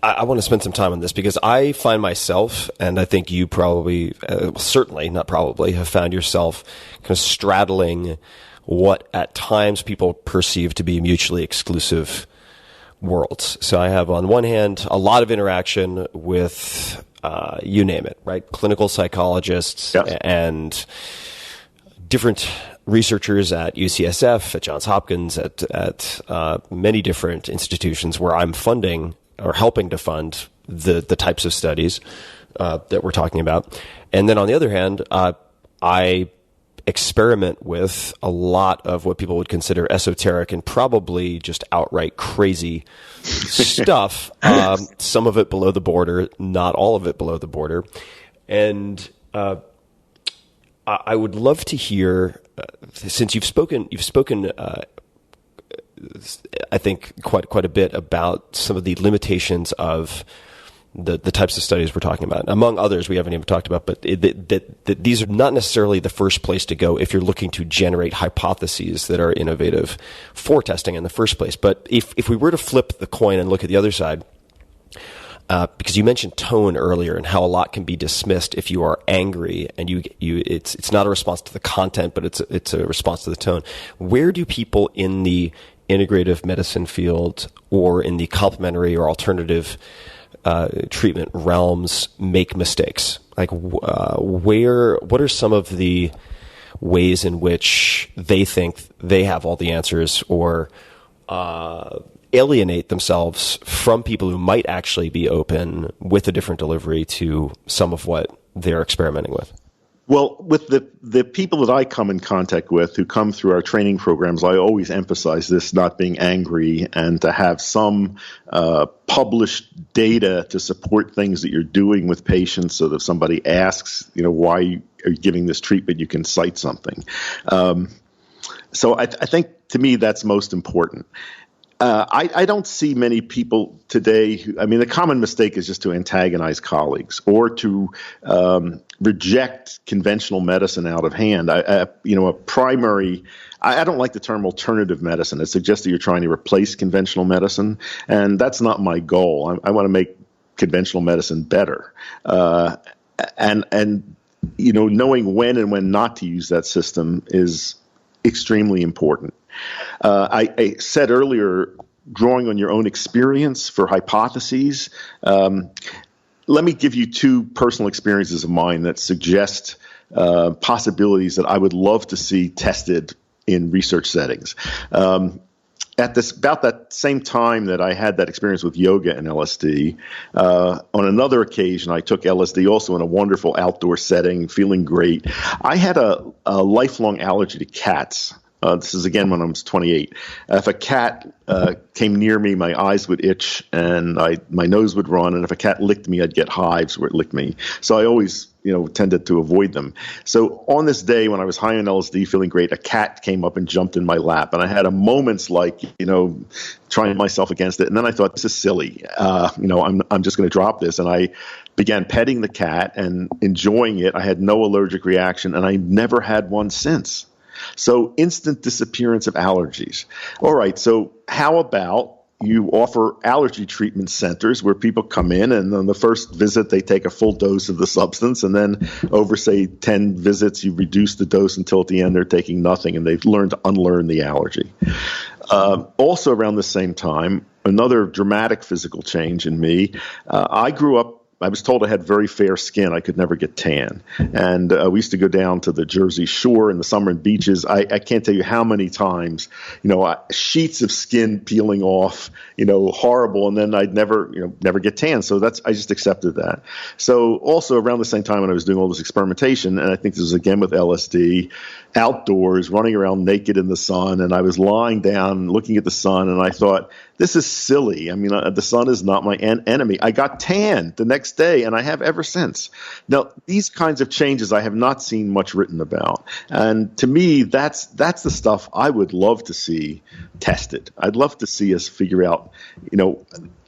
I want to spend some time on this because I find myself, and I think you probably, certainly, not probably, have found yourself kind of straddling what at times people perceive to be mutually exclusive worlds. So I have on one hand a lot of interaction with you name it, right? Clinical psychologists and different researchers at UCSF, at Johns Hopkins, at many different institutions where I'm funding or helping to fund the types of studies that we're talking about. And then on the other hand, I experiment with a lot of what people would consider esoteric and probably just outright crazy stuff. Some of it below the border, not all of it below the border. And I would love to hear, since you've spoken, I think quite a bit about some of the limitations of the types of studies we're talking about. Among others, we haven't even talked about, but that these are not necessarily the first place to go if you're looking to generate hypotheses that are innovative for testing in the first place. But if we were to flip the coin and look at the other side, because you mentioned tone earlier and how a lot can be dismissed if you are angry and it's not a response to the content, but it's a response to the tone. Where do people in the integrative medicine field or in the complementary or alternative treatment realms make mistakes? Like what are some of the ways in which they think they have all the answers or alienate themselves from people who might actually be open with a different delivery to some of what they're experimenting with? Well, with the people that I come in contact with who come through our training programs, I always emphasize this, not being angry and to have some published data to support things that you're doing with patients so that if somebody asks, why are you giving this treatment, you can cite something. So I think, to me, that's most important. I don't see many people today the common mistake is just to antagonize colleagues or to reject conventional medicine out of hand. I don't like the term alternative medicine. It suggests that you're trying to replace conventional medicine, and that's not my goal. I want to make conventional medicine better. And knowing when and when not to use that system is extremely important. I said earlier, drawing on your own experience for hypotheses. let me give you two personal experiences of mine that suggest possibilities that I would love to see tested in research settings. About that same time that I had that experience with yoga and LSD, on another occasion I took LSD also in a wonderful outdoor setting, feeling great. I had a lifelong allergy to cats. This is again when I was 28. If a cat came near me, my eyes would itch and my nose would run. And if a cat licked me, I'd get hives where it licked me. So I always, tended to avoid them. So on this day when I was high on LSD, feeling great, a cat came up and jumped in my lap, and I had a moment's trying myself against it. And then I thought, this is silly. I'm just going to drop this. And I began petting the cat and enjoying it. I had no allergic reaction, and I never had one since. So instant disappearance of allergies. All right, so how about you offer allergy treatment centers where people come in, and on the first visit they take a full dose of the substance, and then over, say, 10 visits you reduce the dose until at the end they're taking nothing, and they've learned to unlearn the allergy. Also around the same time, another dramatic physical change in me. I was told I had very fair skin. I could never get tan. And we used to go down to the Jersey Shore in the summer and beaches. I can't tell you how many times, sheets of skin peeling off, horrible. And then I'd never get tan. So I just accepted that. So also around the same time when I was doing all this experimentation, and I think this was again with LSD, outdoors, running around naked in the sun. And I was lying down looking at the sun, and I thought, this is silly. I mean, the sun is not my enemy. I got tan the next day, and I have ever since. Now, these kinds of changes I have not seen much written about. And to me, that's the stuff I would love to see tested. I'd love to see us figure out,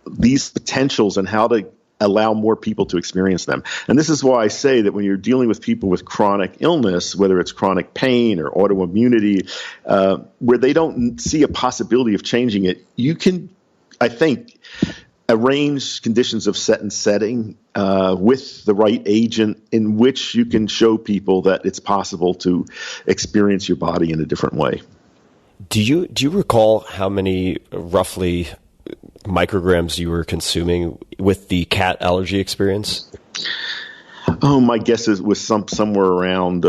these potentials and how to allow more people to experience them. And this is why I say that when you're dealing with people with chronic illness, whether it's chronic pain or autoimmunity, where they don't see a possibility of changing it, you can, I think, arrange conditions of set and setting with the right agent in which you can show people that it's possible to experience your body in a different way. Do you recall how many roughly micrograms you were consuming with the cat allergy experience? Oh, my guess was somewhere around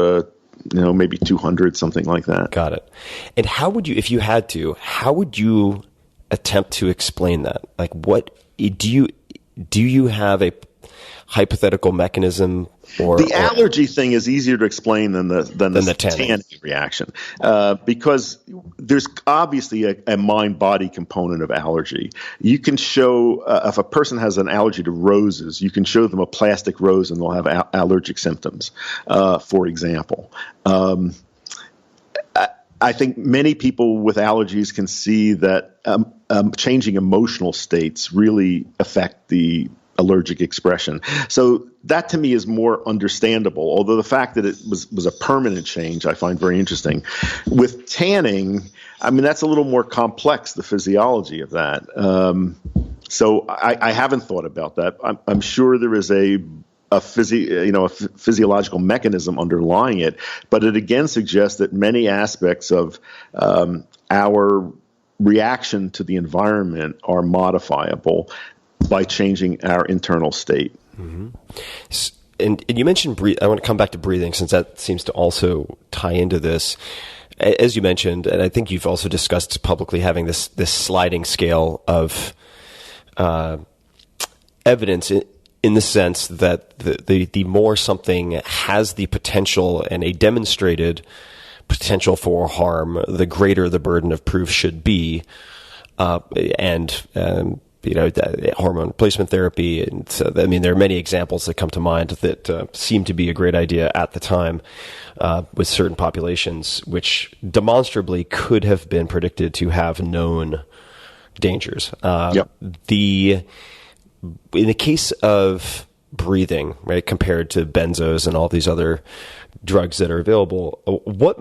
maybe 200, something like that. Got it. And how would you, if you had to, how would you attempt to explain that? Like, what do you have a hypothetical mechanism? The allergy thing is easier to explain than the tanning reaction, because there's obviously a mind-body component of allergy. You can show if a person has an allergy to roses, you can show them a plastic rose and they'll have allergic symptoms, for example. I think many people with allergies can see that changing emotional states really affect the allergic expression. So that to me is more understandable, although the fact that it was a permanent change I find very interesting. With tanning, I mean, that's a little more complex, the physiology of that. So I haven't thought about that. I'm sure there is a physiological mechanism underlying it, but it again suggests that many aspects of our reaction to the environment are modifiable by changing our internal state. Mm-hmm. And you mentioned I want to come back to breathing, since that seems to also tie into this. As you mentioned, and I think you've also discussed publicly, having this sliding scale of evidence in the sense that the more something has the potential and a demonstrated potential for harm, the greater the burden of proof should be. Hormone replacement therapy. And so, I mean, there are many examples that come to mind that seem to be a great idea at the time with certain populations, which demonstrably could have been predicted to have known dangers. Yep. In the case of breathing, right, compared to benzos and all these other drugs that are available, what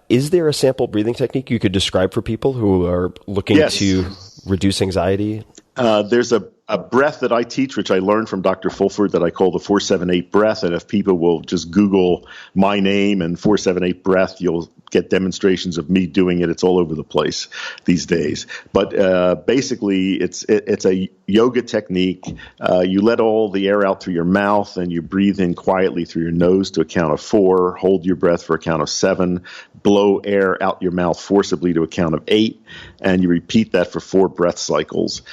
is there a sample breathing technique you could describe for people who are looking Yes. to reduce anxiety? There's a a breath that I teach, which I learned from Dr. Fulford, that I call the 478 breath. And if people will just Google my name and 478 breath, you'll get demonstrations of me doing it. It's all over the place these days. But basically, it's a yoga technique. You let all the air out through your mouth, and you breathe in quietly through your nose to a count of 4. Hold your breath for a count of 7. Blow air out your mouth forcibly to a count of 8. And you repeat that for 4 breath cycles.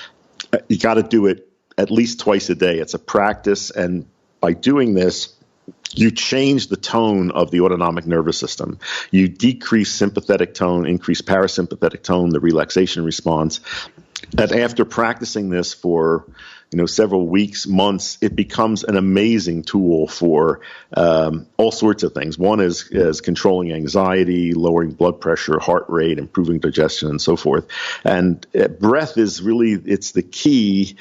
You got to do it at least twice a day. It's a practice. And by doing this, you change the tone of the autonomic nervous system. You decrease sympathetic tone, increase parasympathetic tone, the relaxation response. And after practicing this for several weeks, months, it becomes an amazing tool for all sorts of things. One is controlling anxiety, lowering blood pressure, heart rate, improving digestion, and so forth. And breath is really, it's the key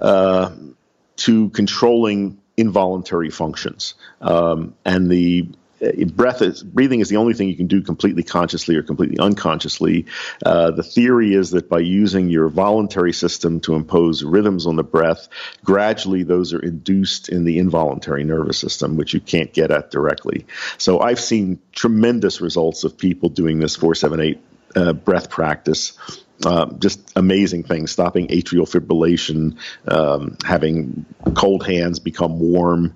to controlling involuntary functions. And the breathing is the only thing you can do completely consciously or completely unconsciously. The theory is that by using your voluntary system to impose rhythms on the breath, gradually those are induced in the involuntary nervous system, which you can't get at directly. So I've seen tremendous results of people doing this 478 breath practice. Just amazing things, stopping atrial fibrillation, having cold hands become warm,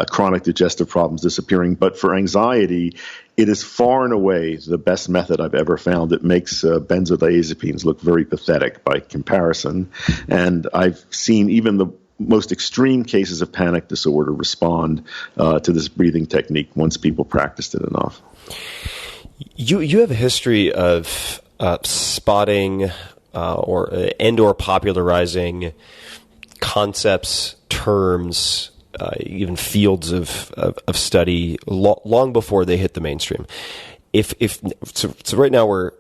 chronic digestive problems disappearing. But for anxiety, it is far and away the best method I've ever found. It makes benzodiazepines look very pathetic by comparison. And I've seen even the most extreme cases of panic disorder respond to this breathing technique once people practiced it enough. You have a history of spotting or popularizing concepts, terms, even fields of study long before they hit the mainstream. So right now we're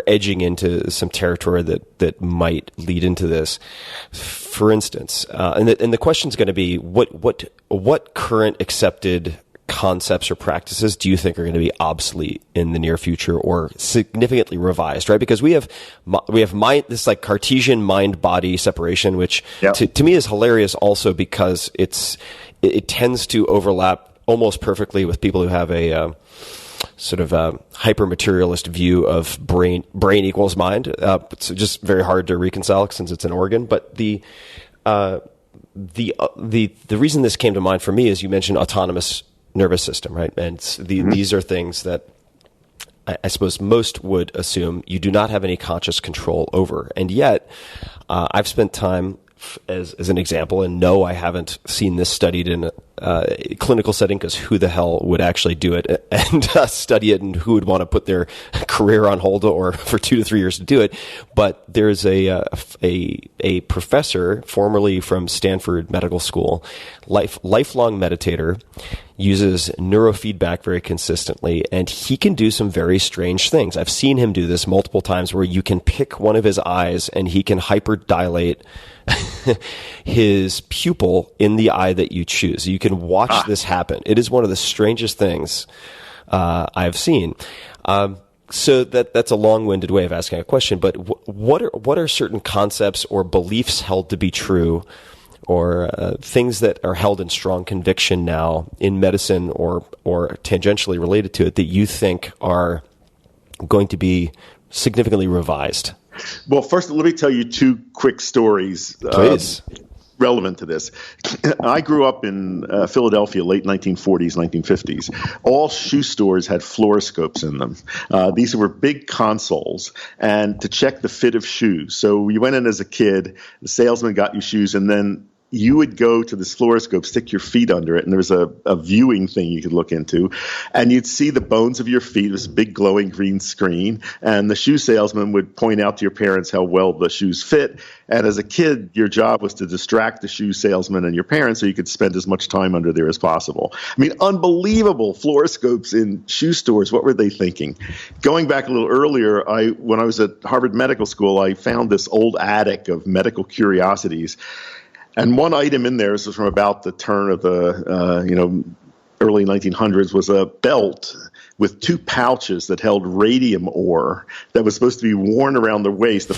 edging into some territory that might lead into this. For instance, and the question is going to be what current accepted concepts or practices do you think are going to be obsolete in the near future or significantly revised, right? Because we have mind, this like Cartesian mind-body separation, which to me is hilarious also because it tends to overlap almost perfectly with people who have a sort of a hyper-materialist view of brain equals mind. It's just very hard to reconcile since it's an organ. But the reason this came to mind for me is you mentioned autonomous nervous system, right? And these are things that I suppose most would assume you do not have any conscious control over. And yet, I've spent time as an example, and no, I haven't seen this studied in a clinical setting because who the hell would actually do it and study it, and who would want to put their career on hold or for 2 to 3 years to do it? But there's a professor formerly from Stanford Medical School, lifelong meditator, uses neurofeedback very consistently, and he can do some very strange things. I've seen him do this multiple times where you can pick one of his eyes and he can hyperdilate his pupil in the eye that you choose. You can watch this happen. It is one of the strangest things I've seen. So that's a long-winded way of asking a question, but what are certain concepts or beliefs held to be true, or things that are held in strong conviction now in medicine or tangentially related to it that you think are going to be significantly revised? Well, first, let me tell you 2 quick stories. Please. Relevant to this. I grew up in Philadelphia, late 1940s, 1950s. All shoe stores had fluoroscopes in them. These were big consoles, and to check the fit of shoes. So you went in as a kid, the salesman got you shoes, and then you would go to this fluoroscope, stick your feet under it, and there was a viewing thing you could look into, and you'd see the bones of your feet. It was a big glowing green screen, and the shoe salesman would point out to your parents how well the shoes fit. And as a kid, your job was to distract the shoe salesman and your parents so you could spend as much time under there as possible. I mean, unbelievable fluoroscopes in shoe stores. What were they thinking? Going back a little earlier, when I was at Harvard Medical School, I found this old attic of medical curiosities. And one item in there, this is from about the turn of the early 1900s, was a belt with 2 pouches that held radium ore that was supposed to be worn around the waist. The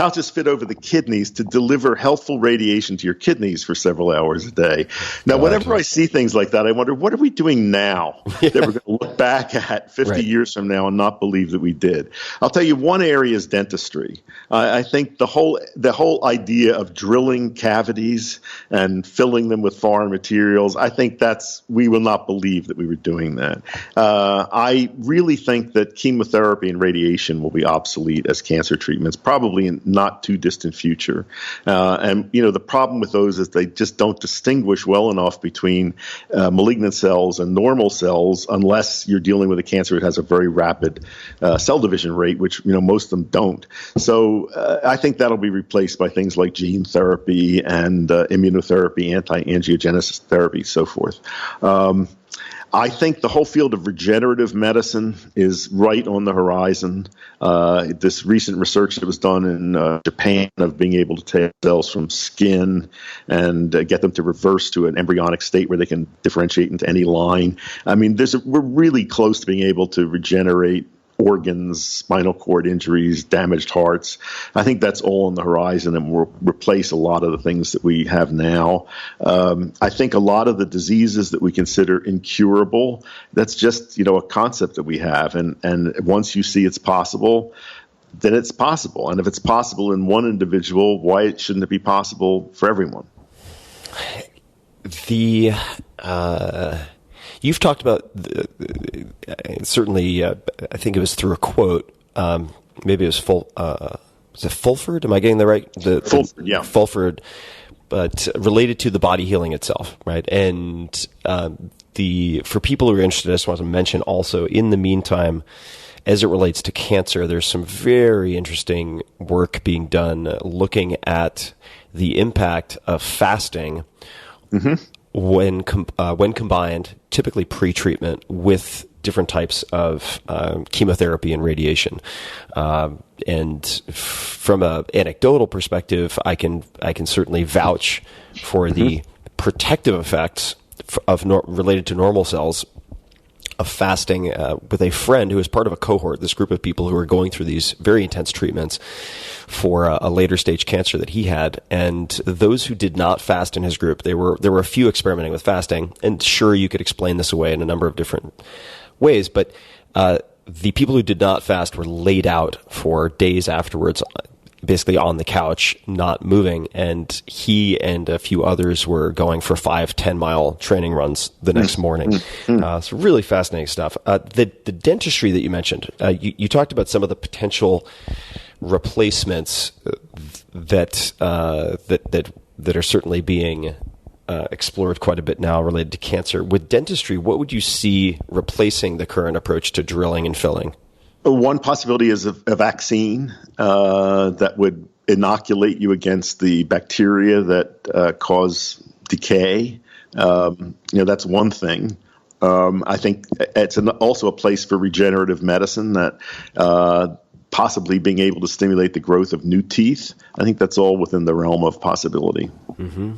pouches fit over the kidneys to deliver healthful radiation to your kidneys for several hours a day. Now, whenever I see things like that, I wonder, what are we doing now that we're going to look back at 50 years from now and not believe that we did? I'll tell you, one area is dentistry. I think the whole idea of drilling cavities and filling them with foreign materials, I think we will not believe that we were doing that. I really think that chemotherapy and radiation will be obsolete as cancer treatments, probably in not too distant future. And the problem with those is they just don't distinguish well enough between malignant cells and normal cells, unless you're dealing with a cancer that has a very rapid cell division rate, which most of them don't. So I think that'll be replaced by things like gene therapy and immunotherapy, anti-angiogenesis therapy, so forth. I think the whole field of regenerative medicine is right on the horizon. This recent research that was done in Japan of being able to take cells from skin and get them to reverse to an embryonic state where they can differentiate into any line. I mean, we're really close to being able to regenerate organs, spinal cord injuries, damaged hearts. I think that's all on the horizon and will replace a lot of the things that we have now. I think a lot of the diseases that we consider incurable, that's just, a concept that we have. And once you see it's possible, then it's possible. And if it's possible in one individual, why shouldn't it be possible for everyone? You've talked about, certainly, I think it was through a quote, maybe it was was it Fulford? Am I getting that right? Fulford, yeah. Fulford, but related to the body healing itself, right? And for people who are interested, I just want to mention also, in the meantime, as it relates to cancer, there's some very interesting work being done looking at the impact of fasting when combined, typically pre-treatment, with different types of chemotherapy and radiation. And from an anecdotal perspective, I can certainly vouch for the protective effects related to normal cells of fasting with a friend who is part of a cohort, this group of people who are going through these very intense treatments for a later stage cancer that he had. And those who did not fast in his group, there were a few experimenting with fasting, and sure, you could explain this away in a number of different ways, but the people who did not fast were laid out for days afterwards, basically on the couch, not moving, and he and a few others were going for 5-10 mile training runs the next morning. So really fascinating stuff. The dentistry that you mentioned, you talked about some of the potential replacements that are certainly being explored quite a bit now related to cancer. With dentistry, what would you see replacing the current approach to drilling and filling? One possibility is a vaccine that would inoculate you against the bacteria that cause decay. That's one thing. I think it's also a place for regenerative medicine, that possibly being able to stimulate the growth of new teeth. I think that's all within the realm of possibility. Mm-hmm.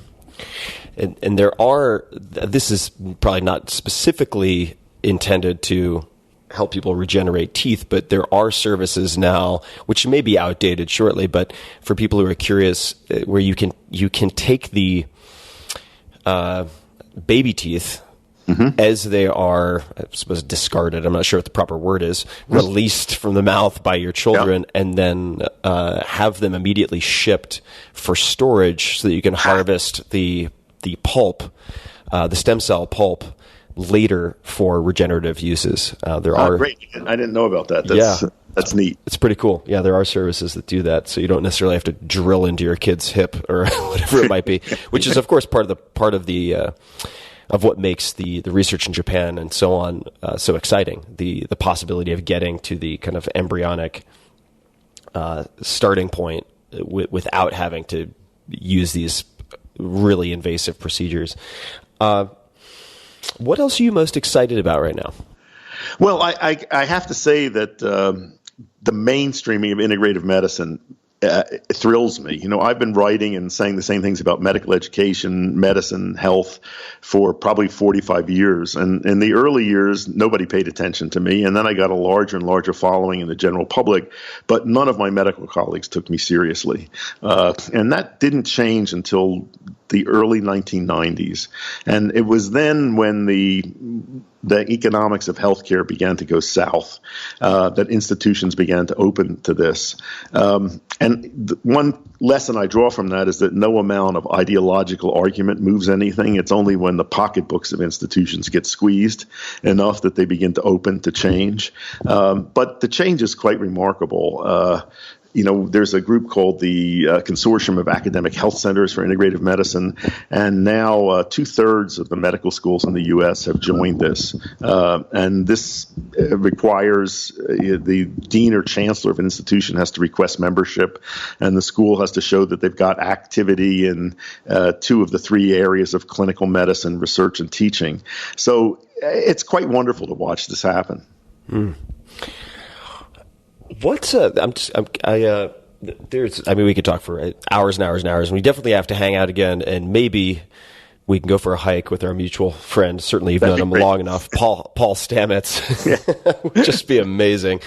And this is probably not specifically intended to help people regenerate teeth, but there are services now, which may be outdated shortly, but for people who are curious, where you can take the baby teeth as they are, I suppose, discarded, I'm not sure what the proper word is, released from the mouth by your children, and then have them immediately shipped for storage so that you can harvest the pulp, the stem cell pulp, later for regenerative uses. Great. I didn't know about that. That's neat. It's pretty cool. Yeah, there are services that do that, so you don't necessarily have to drill into your kid's hip or whatever it might be, which is, of course, part of what makes the research in Japan and so on so exciting. The possibility of getting to the kind of embryonic starting point without having to use these really invasive procedures. What else are you most excited about right now? Well, I have to say that the mainstreaming of integrative medicine it thrills me. I've been writing and saying the same things about medical education, medicine, health for probably 45 years. And in the early years, nobody paid attention to me. And then I got a larger and larger following in the general public, but none of my medical colleagues took me seriously. And that didn't change until the early 1990s. And it was then when the economics of healthcare began to go south, that institutions began to open to this. And one lesson I draw from that is that no amount of ideological argument moves anything. It's only when the pocketbooks of institutions get squeezed enough that they begin to open to change. But the change is quite remarkable. There's a group called the Consortium of Academic Health Centers for Integrative Medicine, and now 2/3 of the medical schools in the U.S. have joined this. And this requires the dean or chancellor of an institution has to request membership, and the school has to show that they've got activity in 2 of the 3 areas of clinical medicine, research, and teaching. So it's quite wonderful to watch this happen. We could talk for hours and hours and hours, and we definitely have to hang out again, and maybe we can go for a hike with our mutual friend. Certainly you've known him long enough. Paul Stamets. Would just be amazing.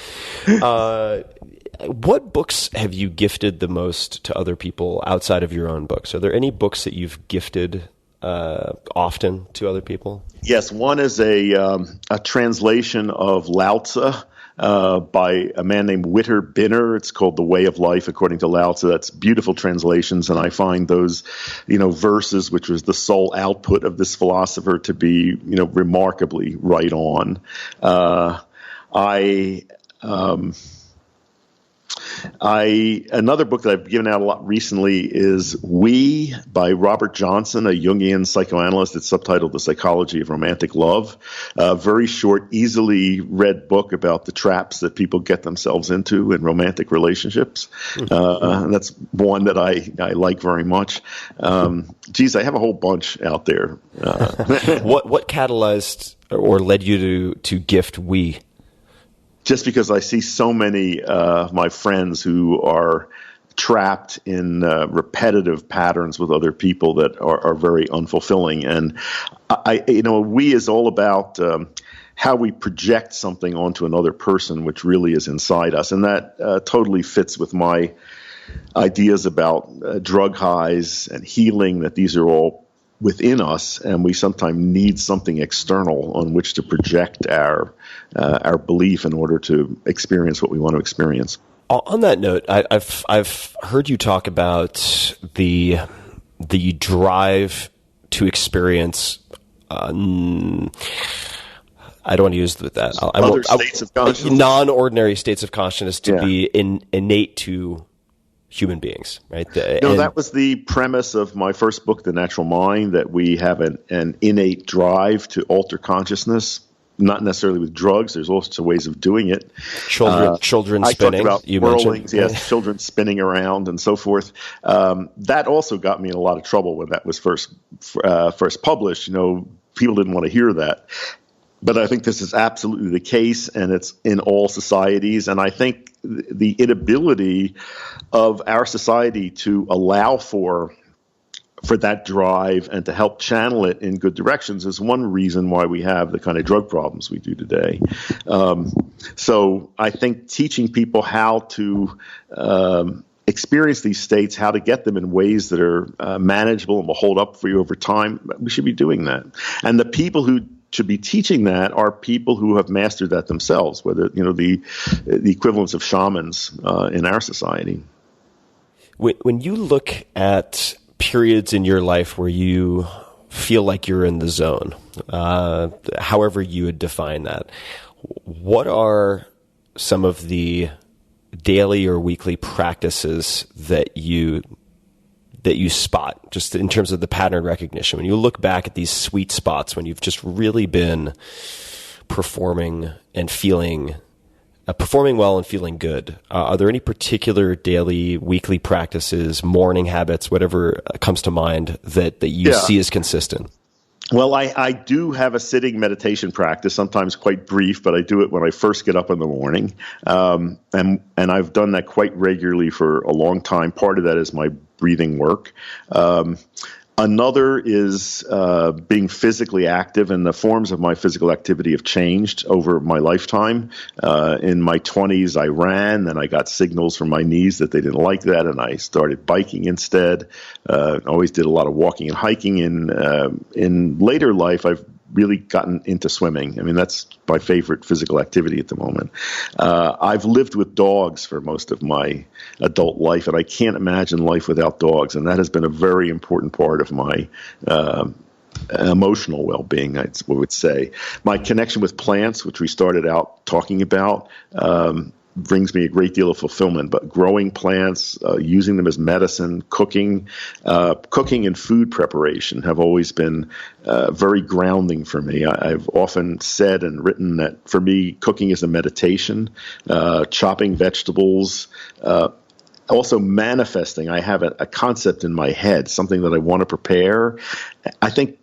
What books have you gifted the most to other people outside of your own books? Are there any books that you've gifted often to other people? Yes, one is a translation of Lao Tzu, by a man named Witter Binner. It's called The Way of Life According to Lao Tzu. That's beautiful translations, and I find those, verses, which was the sole output of this philosopher, to be, remarkably right on. Another book that I've given out a lot recently is We by Robert Johnson, a Jungian psychoanalyst. It's subtitled The Psychology of Romantic Love. A very short, easily read book about the traps that people get themselves into in romantic relationships. And that's one that I like very much. I have a whole bunch out there. What catalyzed or led you to gift We? Just because I see so many of my friends who are trapped in repetitive patterns with other people that are very unfulfilling. And We is all about how we project something onto another person, which really is inside us. And that totally fits with my ideas about drug highs and healing, that these are all within us, and we sometimes need something external on which to project our belief in order to experience what we want to experience. On that note, I've heard you talk about the drive to experience. I don't want to use that. States of consciousness, non-ordinary states of consciousness, to be innate to human beings, right? That was the premise of my first book, The Natural Mind, that we have an innate drive to alter consciousness, not necessarily with drugs. There's all sorts of ways of doing it. Children spinning. I talked about whirlings, yes, children spinning around and so forth. That also got me in a lot of trouble when that was first published. People didn't want to hear that. But I think this is absolutely the case, and it's in all societies. And I think the inability of our society to allow for that drive and to help channel it in good directions is one reason why we have the kind of drug problems we do today. So I think teaching people how to experience these states, how to get them in ways that are manageable and will hold up for you over time, we should be doing that. And the people who should be teaching that are people who have mastered that themselves, whether the equivalents of shamans in our society. When you look at periods in your life where you feel like you're in the zone, however you would define that, what are some of the daily or weekly practices that you spot, just in terms of the pattern recognition? When you look back at these sweet spots, when you've just really been performing well and feeling good, are there any particular daily, weekly practices, morning habits, whatever comes to mind that you see as consistent? Well, I do have a sitting meditation practice, sometimes quite brief, but I do it when I first get up in the morning. And I've done that quite regularly for a long time. Part of that is my breathing work. Another is being physically active, and the forms of my physical activity have changed over my lifetime. In my 20s, I ran, then I got signals from my knees that they didn't like that, and I started biking instead. Always did a lot of walking and hiking. In later life, I've really gotten into swimming. I mean, that's my favorite physical activity at the moment. I've lived with dogs for most of my adult life, and I can't imagine life without dogs, and that has been a very important part of my emotional well-being, I would say. My connection with plants, which we started out talking about, brings me a great deal of fulfillment. But growing plants, using them as medicine, cooking and food preparation have always been very grounding for me. I've often said and written that for me, cooking is a meditation. Chopping vegetables, also manifesting. I have a concept in my head, something that I want to prepare. I think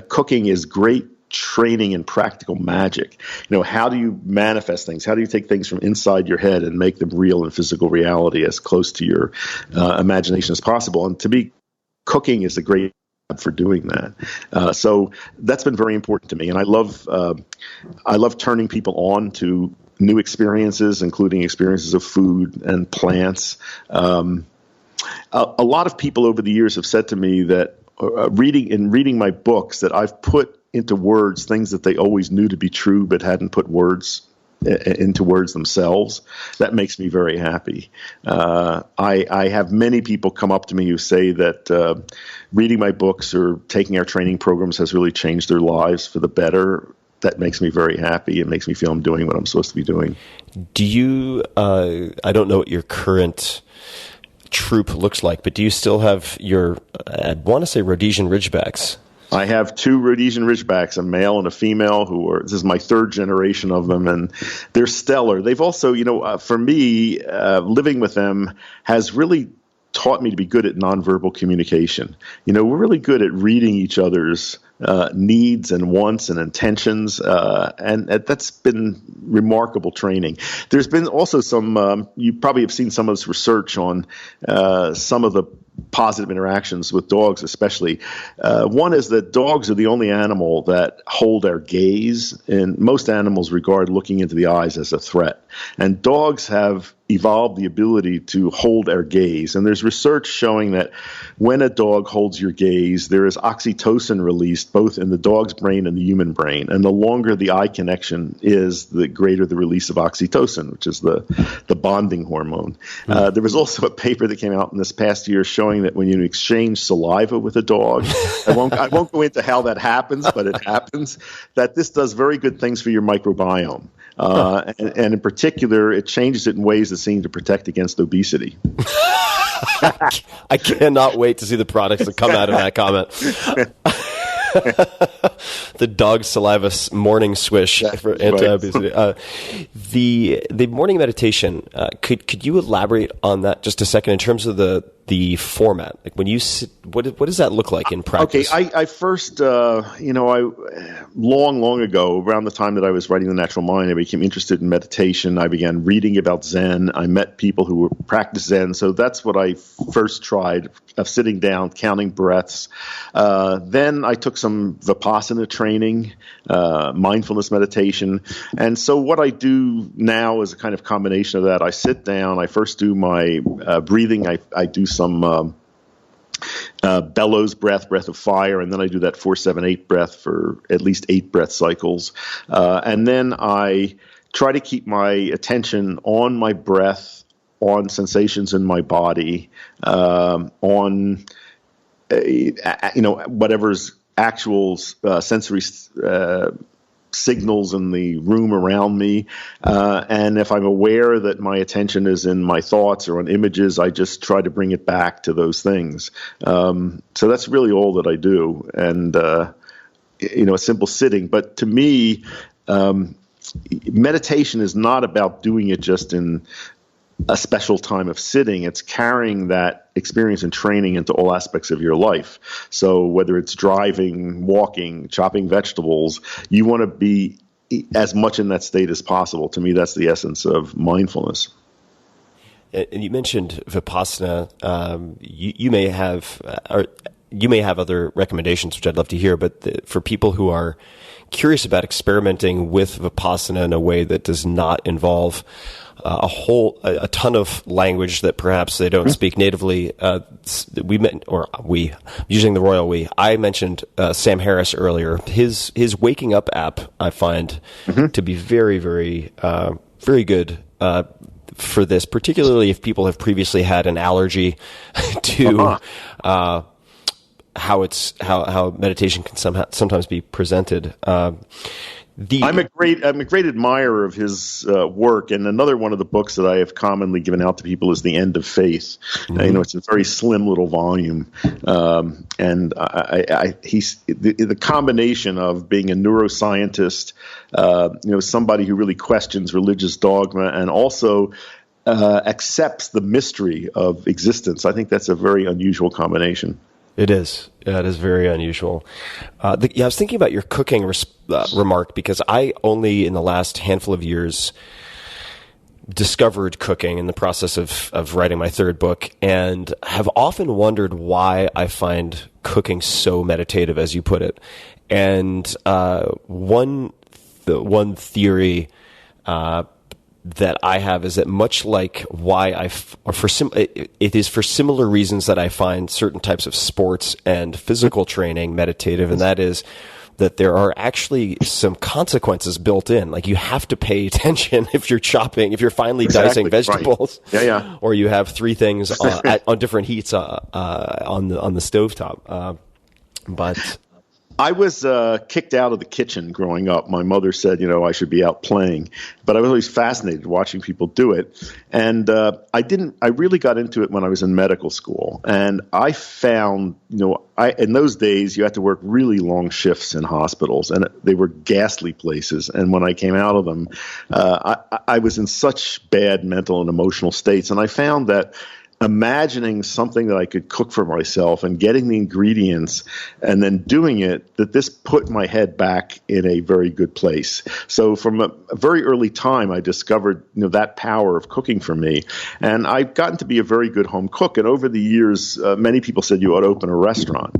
cooking is great training in practical magic. How do you manifest things? How do you take things from inside your head and make them real in physical reality as close to your imagination as possible? And to me, cooking is a great for doing that. So that's been very important to me. And I love turning people on to new experiences, including experiences of food and plants. A lot of people over the years have said to me that reading my books that I've put into words things that they always knew to be true but hadn't put words into words themselves. That makes me very happy. I have many people come up to me who say that reading my books or taking our training programs has really changed their lives for the better. That makes me very happy. It makes me feel I'm doing what I'm supposed to be doing. Do you, I don't know what your current troop looks like, but do you still have your, I want to say Rhodesian Ridgebacks? I have two Rhodesian Ridgebacks, a male and a female, this is my third generation of them, and they're stellar. They've also, for me, living with them has really taught me to be good at nonverbal communication. We're really good at reading each other's needs and wants and intentions, and that's been remarkable training. There's been also some, you probably have seen some of this research on some of the positive interactions with dogs, especially. One is that dogs are the only animal that hold our gaze, and most animals regard looking into the eyes as a threat. And dogs have evolved the ability to hold our gaze. And there's research showing that when a dog holds your gaze, there is oxytocin released both in the dog's brain and the human brain. And the longer the eye connection is, the greater the release of oxytocin, which is the bonding hormone. There was also a paper that came out in this past year showing that when you exchange saliva with a dog, I won't go into how that happens, but it happens, that this does very good things for your microbiome. And in particular, it changes it in ways that seem to protect against obesity. I cannot wait to see the products that come out of that comment. The dog saliva morning swish for anti-obesity. The morning meditation, could you elaborate on that just a second in terms of the format? Like when you sit, what does that look like in practice? Okay, I first, long ago, around the time that I was writing The Natural Mind, I became interested in meditation. I began reading about Zen. I met people who were practice Zen. So that's what I first tried, of sitting down, counting breaths. Then I took some Vipassana training, mindfulness meditation. And so what I do now is a kind of combination of that. I sit down, I first do my breathing, I do some bellows breath of fire, and then I do that 4-7-8 breath for at least 8 breath cycles. And then I try to keep my attention on my breath, on sensations in my body, on whatever's actual sensory signals in the room around me. And if I'm aware that my attention is in my thoughts or on images, I just try to bring it back to those things. So that's really all that I do. And, a simple sitting. But to me, meditation is not about doing it just in a special time of sitting. It's carrying that experience and training into all aspects of your life. So whether it's driving, walking, chopping vegetables, you want to be as much in that state as possible. To me, that's the essence of mindfulness. And you mentioned Vipassana. You may have other recommendations, which I'd love to hear. But for people who are curious about experimenting with Vipassana in a way that does not involve a ton of language that perhaps they don't speak natively, using the royal we. I mentioned Sam Harris earlier. His Waking Up app I find to be very, very, very good. For this, particularly if people have previously had an allergy to how meditation can sometimes be presented. I'm a great admirer of his work, and another one of the books that I have commonly given out to people is The End of Faith. It's a very slim little volume, and he's the combination of being a neuroscientist, somebody who really questions religious dogma, and also accepts the mystery of existence. I think that's a very unusual combination. It is. Yeah, it is very unusual. I was thinking about your cooking remark, because I only in the last handful of years discovered cooking in the process of writing my third book, and have often wondered why I find cooking so meditative, as you put it. And one theory that I have is that much like why it is for similar reasons that I find certain types of sports and physical training meditative, and that is that there are actually some consequences built in. Like, you have to pay attention if you're finely dicing vegetables, right. Or you have three things on different heats on the stovetop. But I was kicked out of the kitchen growing up. My mother said, I should be out playing, but I was always fascinated watching people do it. And I really got into it when I was in medical school. And I found, in those days, you had to work really long shifts in hospitals, and they were ghastly places. And when I came out of them, I was in such bad mental and emotional states. And I found that imagining something that I could cook for myself and getting the ingredients and then doing it, that this put my head back in a very good place. So from a very early time, I discovered that power of cooking for me. And I've gotten to be a very good home cook. And over the years, many people said you ought to open a restaurant.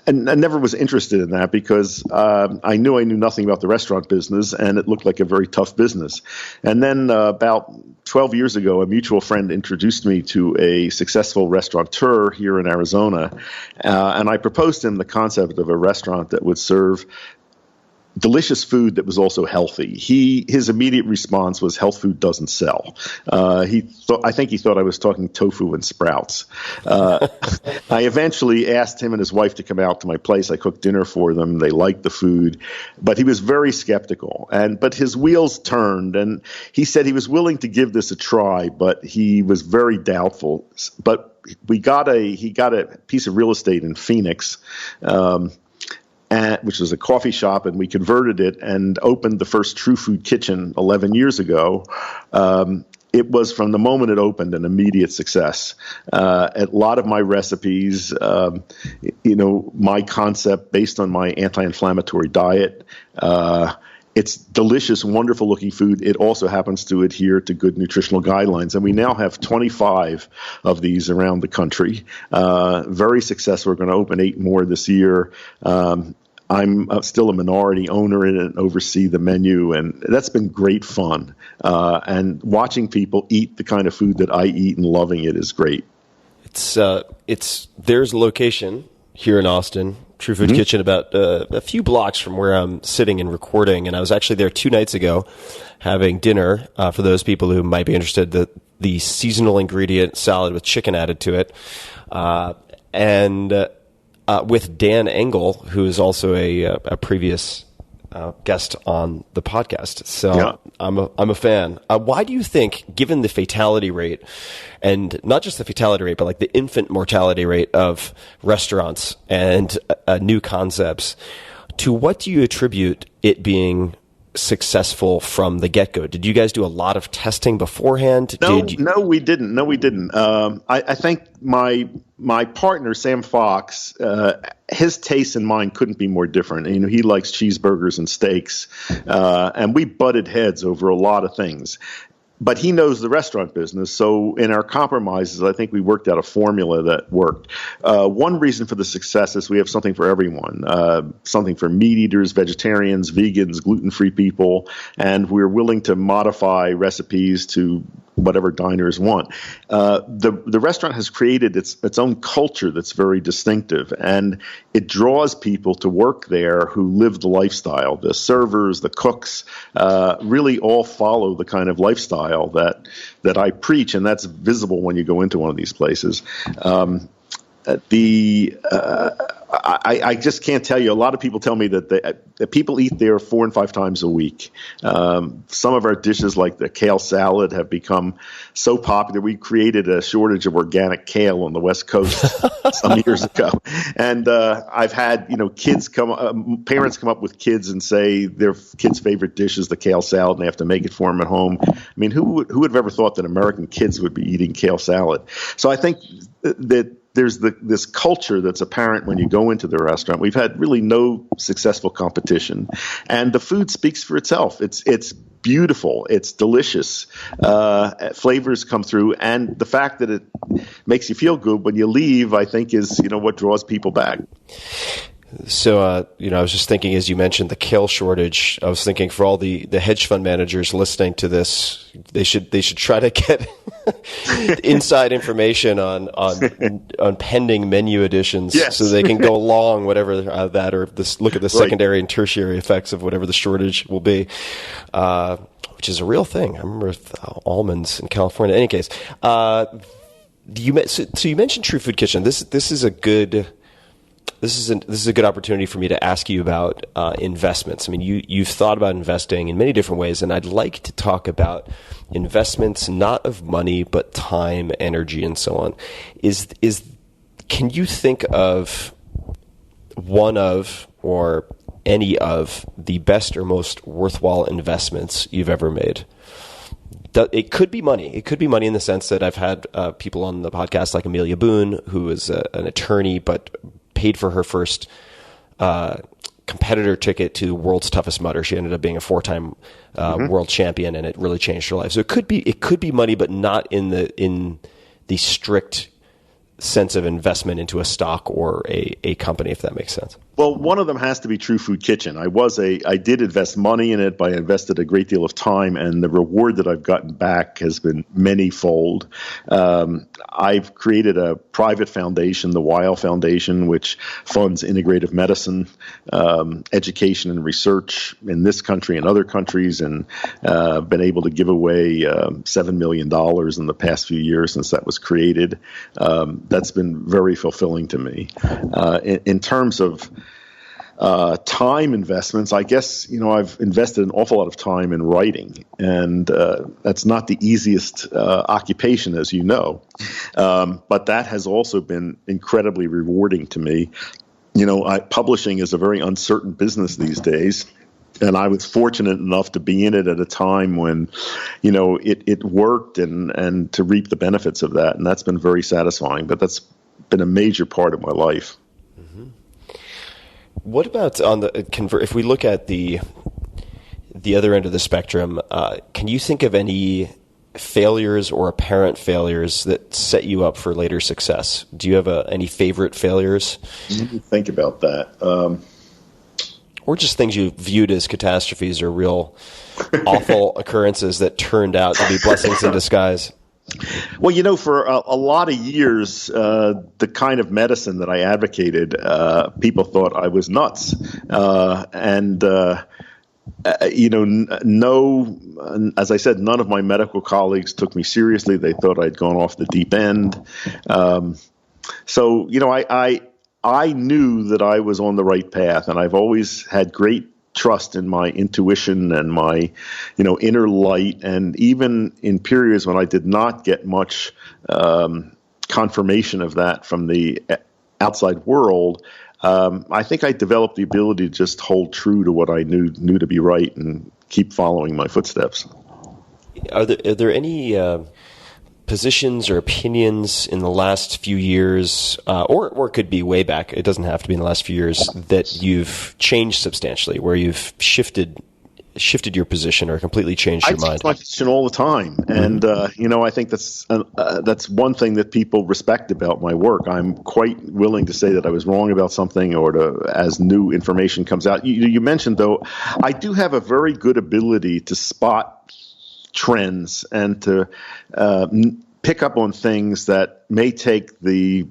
And I never was interested in that because I knew nothing about the restaurant business, and it looked like a very tough business. And then about 12 years ago, a mutual friend introduced me to a successful restaurateur here in Arizona, and I proposed to him the concept of a restaurant that would serve delicious food that was also healthy. His immediate response was, health food doesn't sell. I think he thought I was talking tofu and sprouts. I eventually asked him and his wife to come out to my place. I cooked dinner for them. They liked the food, but he was very skeptical. But his wheels turned, and he said he was willing to give this a try, but he was very doubtful. But he got a piece of real estate in Phoenix, which was a coffee shop, and we converted it and opened the first True Food Kitchen 11 years ago. It was, from the moment it opened, an immediate success. A lot of my recipes, my concept based on my anti-inflammatory diet, it's delicious, wonderful-looking food. It also happens to adhere to good nutritional guidelines. And we now have 25 of these around the country. Very successful. We're going to open 8 more this year. I'm still a minority owner in it and oversee the menu, and that's been great fun. And watching people eat the kind of food that I eat and loving it is great. There's a location here in Austin, True Food Kitchen, about a few blocks from where I'm sitting and recording, and I was actually there 2 nights ago having dinner, for those people who might be interested, the seasonal ingredient salad with chicken added to it, with Dan Engel, who is also a previous guest on the podcast. So yeah. I'm a fan. Why do you think, given the fatality rate, and not just the fatality rate, but like the infant mortality rate of restaurants and new concepts, to what do you attribute it being successful from the get-go? Did you guys do a lot of testing beforehand? No, we didn't. No, we didn't. I think my partner, Sam Fox, his taste and mine couldn't be more different. You know, he likes cheeseburgers and steaks, and we butted heads over a lot of things. But he knows the restaurant business, so in our compromises, I think we worked out a formula that worked. One reason for the success is we have something for everyone, something for meat eaters, vegetarians, vegans, gluten-free people, and we're willing to modify recipes to whatever diners want. The restaurant has created its own culture that's very distinctive, and it draws people to work there who live the lifestyle. The servers, the cooks, really all follow the kind of lifestyle that I preach, and that's visible when you go into one of these places. I just can't tell you. A lot of people tell me that people eat there 4 and 5 times a week. Some of our dishes, like the kale salad, have become so popular. We created a shortage of organic kale on the West Coast some years ago. And I've had kids parents come up with kids and say their kids' favorite dish is the kale salad, and they have to make it for them at home. I mean, who would have ever thought that American kids would be eating kale salad? So I think that there's this culture that's apparent when you go into the restaurant. We've had really no successful competition, and the food speaks for itself. It's beautiful. It's delicious. Flavors come through, and the fact that it makes you feel good when you leave, I think, is what draws people back. So, I was just thinking, as you mentioned the kale shortage, I was thinking for all the hedge fund managers listening to this, they should try to get inside information on pending menu additions, yes, so they can go along whatever that, or look at the secondary and tertiary effects of whatever the shortage will be, which is a real thing. I remember with almonds in California. In any case, you mentioned True Food Kitchen. This is a good opportunity for me to ask you about investments. I mean, you've thought about investing in many different ways, and I'd like to talk about investments, not of money, but time, energy, and so on. Can you think of one of, or any of, the best or most worthwhile investments you've ever made? It could be money. It could be money in the sense that I've had people on the podcast like Amelia Boone, who is an attorney, but paid for her first competitor ticket to World's Toughest Mudder. She ended up being a 4-time world champion, and it really changed her life. So it could be money, but not in the strict sense of investment into a stock or a company, if that makes sense. Well, one of them has to be True Food Kitchen. I did invest money in it, but I invested a great deal of time, and the reward that I've gotten back has been many-fold. I've created a private foundation, the Weil Foundation, which funds integrative medicine, education and research in this country and other countries, and been able to give away $7 million in the past few years since that was created. That's been very fulfilling to me. In terms of time investments, I guess, I've invested an awful lot of time in writing, and that's not the easiest occupation, as you know. But that has also been incredibly rewarding to me. Publishing is a very uncertain business these days. And I was fortunate enough to be in it at a time when, it worked, and to reap the benefits of that. And that's been very satisfying. But that's been a major part of my life. Mm-hmm. What about if we look at the other end of the spectrum, can you think of any failures or apparent failures that set you up for later success? Do you have any favorite failures? Think about that. Or just things you viewed as catastrophes or real awful occurrences that turned out to be blessings in disguise? Well, for a lot of years, the kind of medicine that I advocated, people thought I was nuts. As I said, none of my medical colleagues took me seriously. They thought I'd gone off the deep end. I knew that I was on the right path, and I've always had great trust in my intuition and my, inner light. And even in periods when I did not get much confirmation of that from the outside world, I think I developed the ability to just hold true to what I knew to be right and keep following my footsteps. Are there any positions or opinions in the last few years, or it could be way back, it doesn't have to be in the last few years, that you've changed substantially, where you've shifted your position or completely changed your mind? I change my position all the time, and I think that's one thing that people respect about my work. I'm quite willing to say that I was wrong about something, or as new information comes out. You mentioned, though, I do have a very good ability to spot trends and to pick up on things that may take the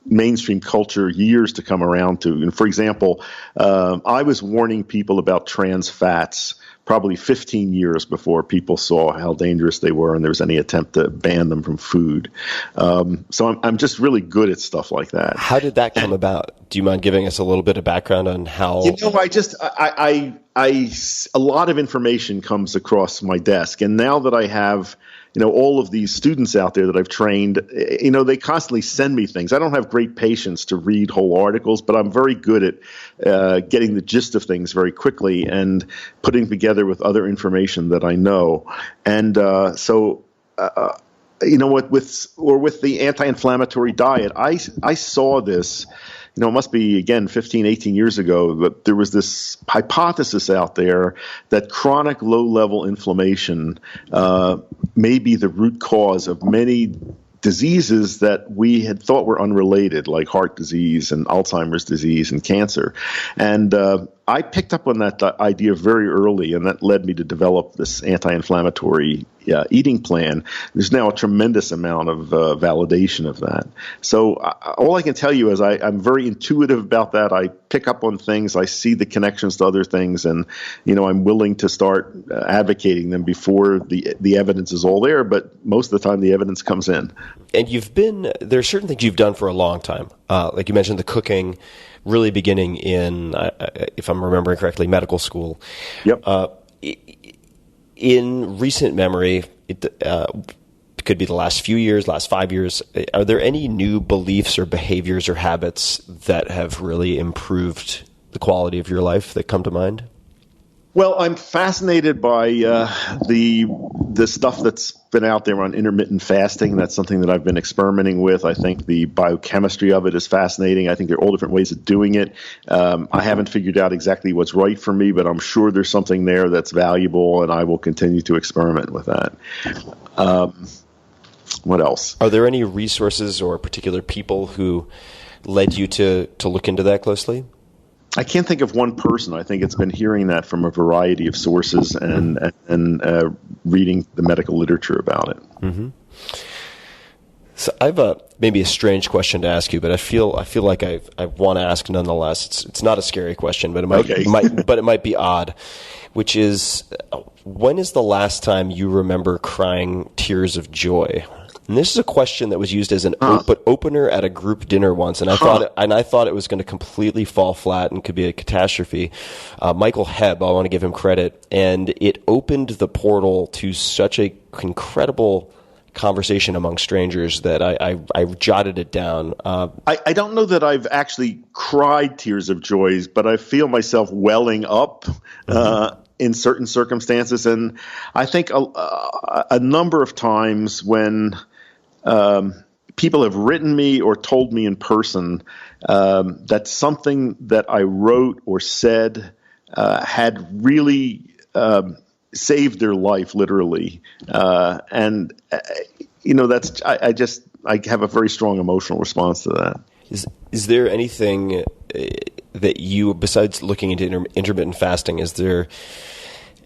mainstream culture years to come around to. And for example, I was warning people about trans fats probably 15 years before people saw how dangerous they were and there was any attempt to ban them from food. So I'm just really good at stuff like that. How did that come about? Do you mind giving us a little bit of background on how? A lot of information comes across my desk, and now that I have all of these students out there that I've trained, they constantly send me things. I don't have great patience to read whole articles, but I'm very good at getting the gist of things very quickly and putting together with other information that I know. And with the anti-inflammatory diet, I saw this. It must be, again, 15, 18 years ago, that there was this hypothesis out there that chronic low-level inflammation may be the root cause of many diseases that we had thought were unrelated, like heart disease and Alzheimer's disease and cancer. And I picked up on that idea very early, and that led me to develop this anti-inflammatory eating plan. There's now a tremendous amount of validation of that. So all I can tell you is I'm very intuitive about that. I pick up on things. I see the connections to other things, and I'm willing to start advocating them before the evidence is all there. But most of the time, the evidence comes in. And there are certain things you've done for a long time, like you mentioned the cooking, really beginning in, if I'm remembering correctly, medical school. Yep. In recent memory, it could be the last few years, last 5 years, are there any new beliefs or behaviors or habits that have really improved the quality of your life that come to mind? Well, I'm fascinated by the stuff that's been out there on intermittent fasting. That's something that I've been experimenting with. I think the biochemistry of it is fascinating. I think there are all different ways of doing it. I haven't figured out exactly what's right for me, but I'm sure there's something there that's valuable, and I will continue to experiment with that. What else? Are there any resources or particular people who led you to look into that closely? I can't think of one person. I think it's been hearing that from a variety of sources and reading the medical literature about it. Mm-hmm. So I have maybe a strange question to ask you, but I feel like I want to ask nonetheless. It's not a scary question, but it might be odd. Which is, when is the last time you remember crying tears of joy? And this is a question that was used as an opener at a group dinner once, and I thought it was going to completely fall flat and could be a catastrophe. Michael Hebb, I want to give him credit, and it opened the portal to such a incredible conversation among strangers that I jotted it down. I don't know that I've actually cried tears of joy, but I feel myself welling up in certain circumstances, and I think a number of times when people have written me or told me in person that something that I wrote or said had really saved their life, literally, and that's I have a very strong emotional response to that. Is there anything that you, besides looking into intermittent fasting, is there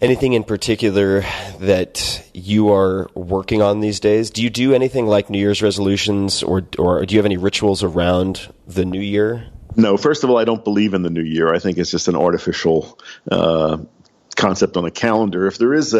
anything in particular that you are working on these days? Do you do anything like New Year's resolutions, or do you have any rituals around the new year? No, first of all, I don't believe in the new year. I think it's just an artificial concept on a calendar. If there is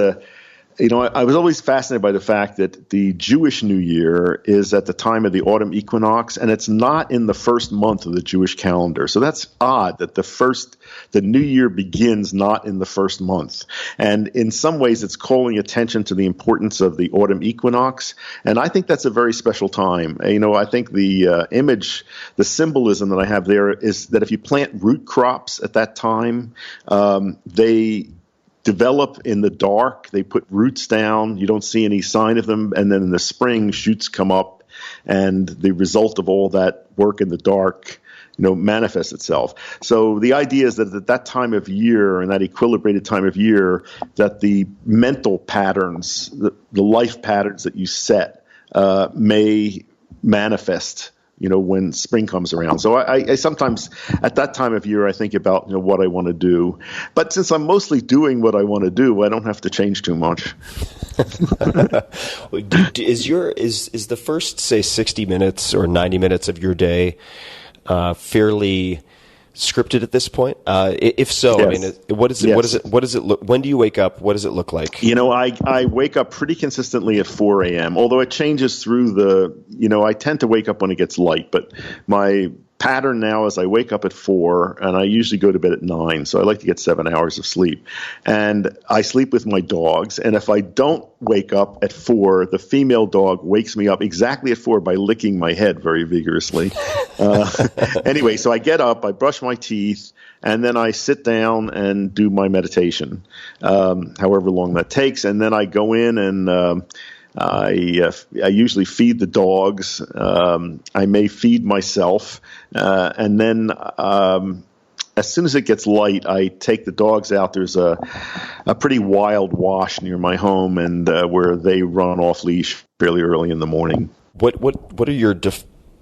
I was always fascinated by the fact that the Jewish New Year is at the time of the autumn equinox, and it's not in the first month of the Jewish calendar. So that's odd that the New Year begins not in the first month. And in some ways, it's calling attention to the importance of the autumn equinox. And I think that's a very special time. I think the image, the symbolism that I have there is that if you plant root crops at that time, they develop in the dark. They put roots down. You don't see any sign of them. And then in the spring, shoots come up. And the result of all that work in the dark, manifests itself. So the idea is that at that time of year, and that equilibrated time of year, that the mental patterns, the life patterns that you set may manifest when spring comes around. So I sometimes, at that time of year, I think about, what I want to do. But since I'm mostly doing what I want to do, I don't have to change too much. Is the first, say, 60 minutes or 90 minutes of your day fairly scripted at this point? If so, yes. I mean, what is it? Yes. What does it look? When do you wake up? What does it look like? I wake up pretty consistently at 4 a.m., although it changes through I tend to wake up when it gets light, but my pattern now is I wake up at 4 and I usually go to bed at 9. So I like to get 7 hours of sleep, and I sleep with my dogs. And if I don't wake up at 4, the female dog wakes me up exactly at 4 by licking my head very vigorously. Anyway, so I get up, I brush my teeth, and then I sit down and do my meditation, however long that takes. And then I go in and I usually feed the dogs. I may feed myself, and then as soon as it gets light, I take the dogs out. There's a pretty wild wash near my home, and where they run off leash fairly early in the morning. What are your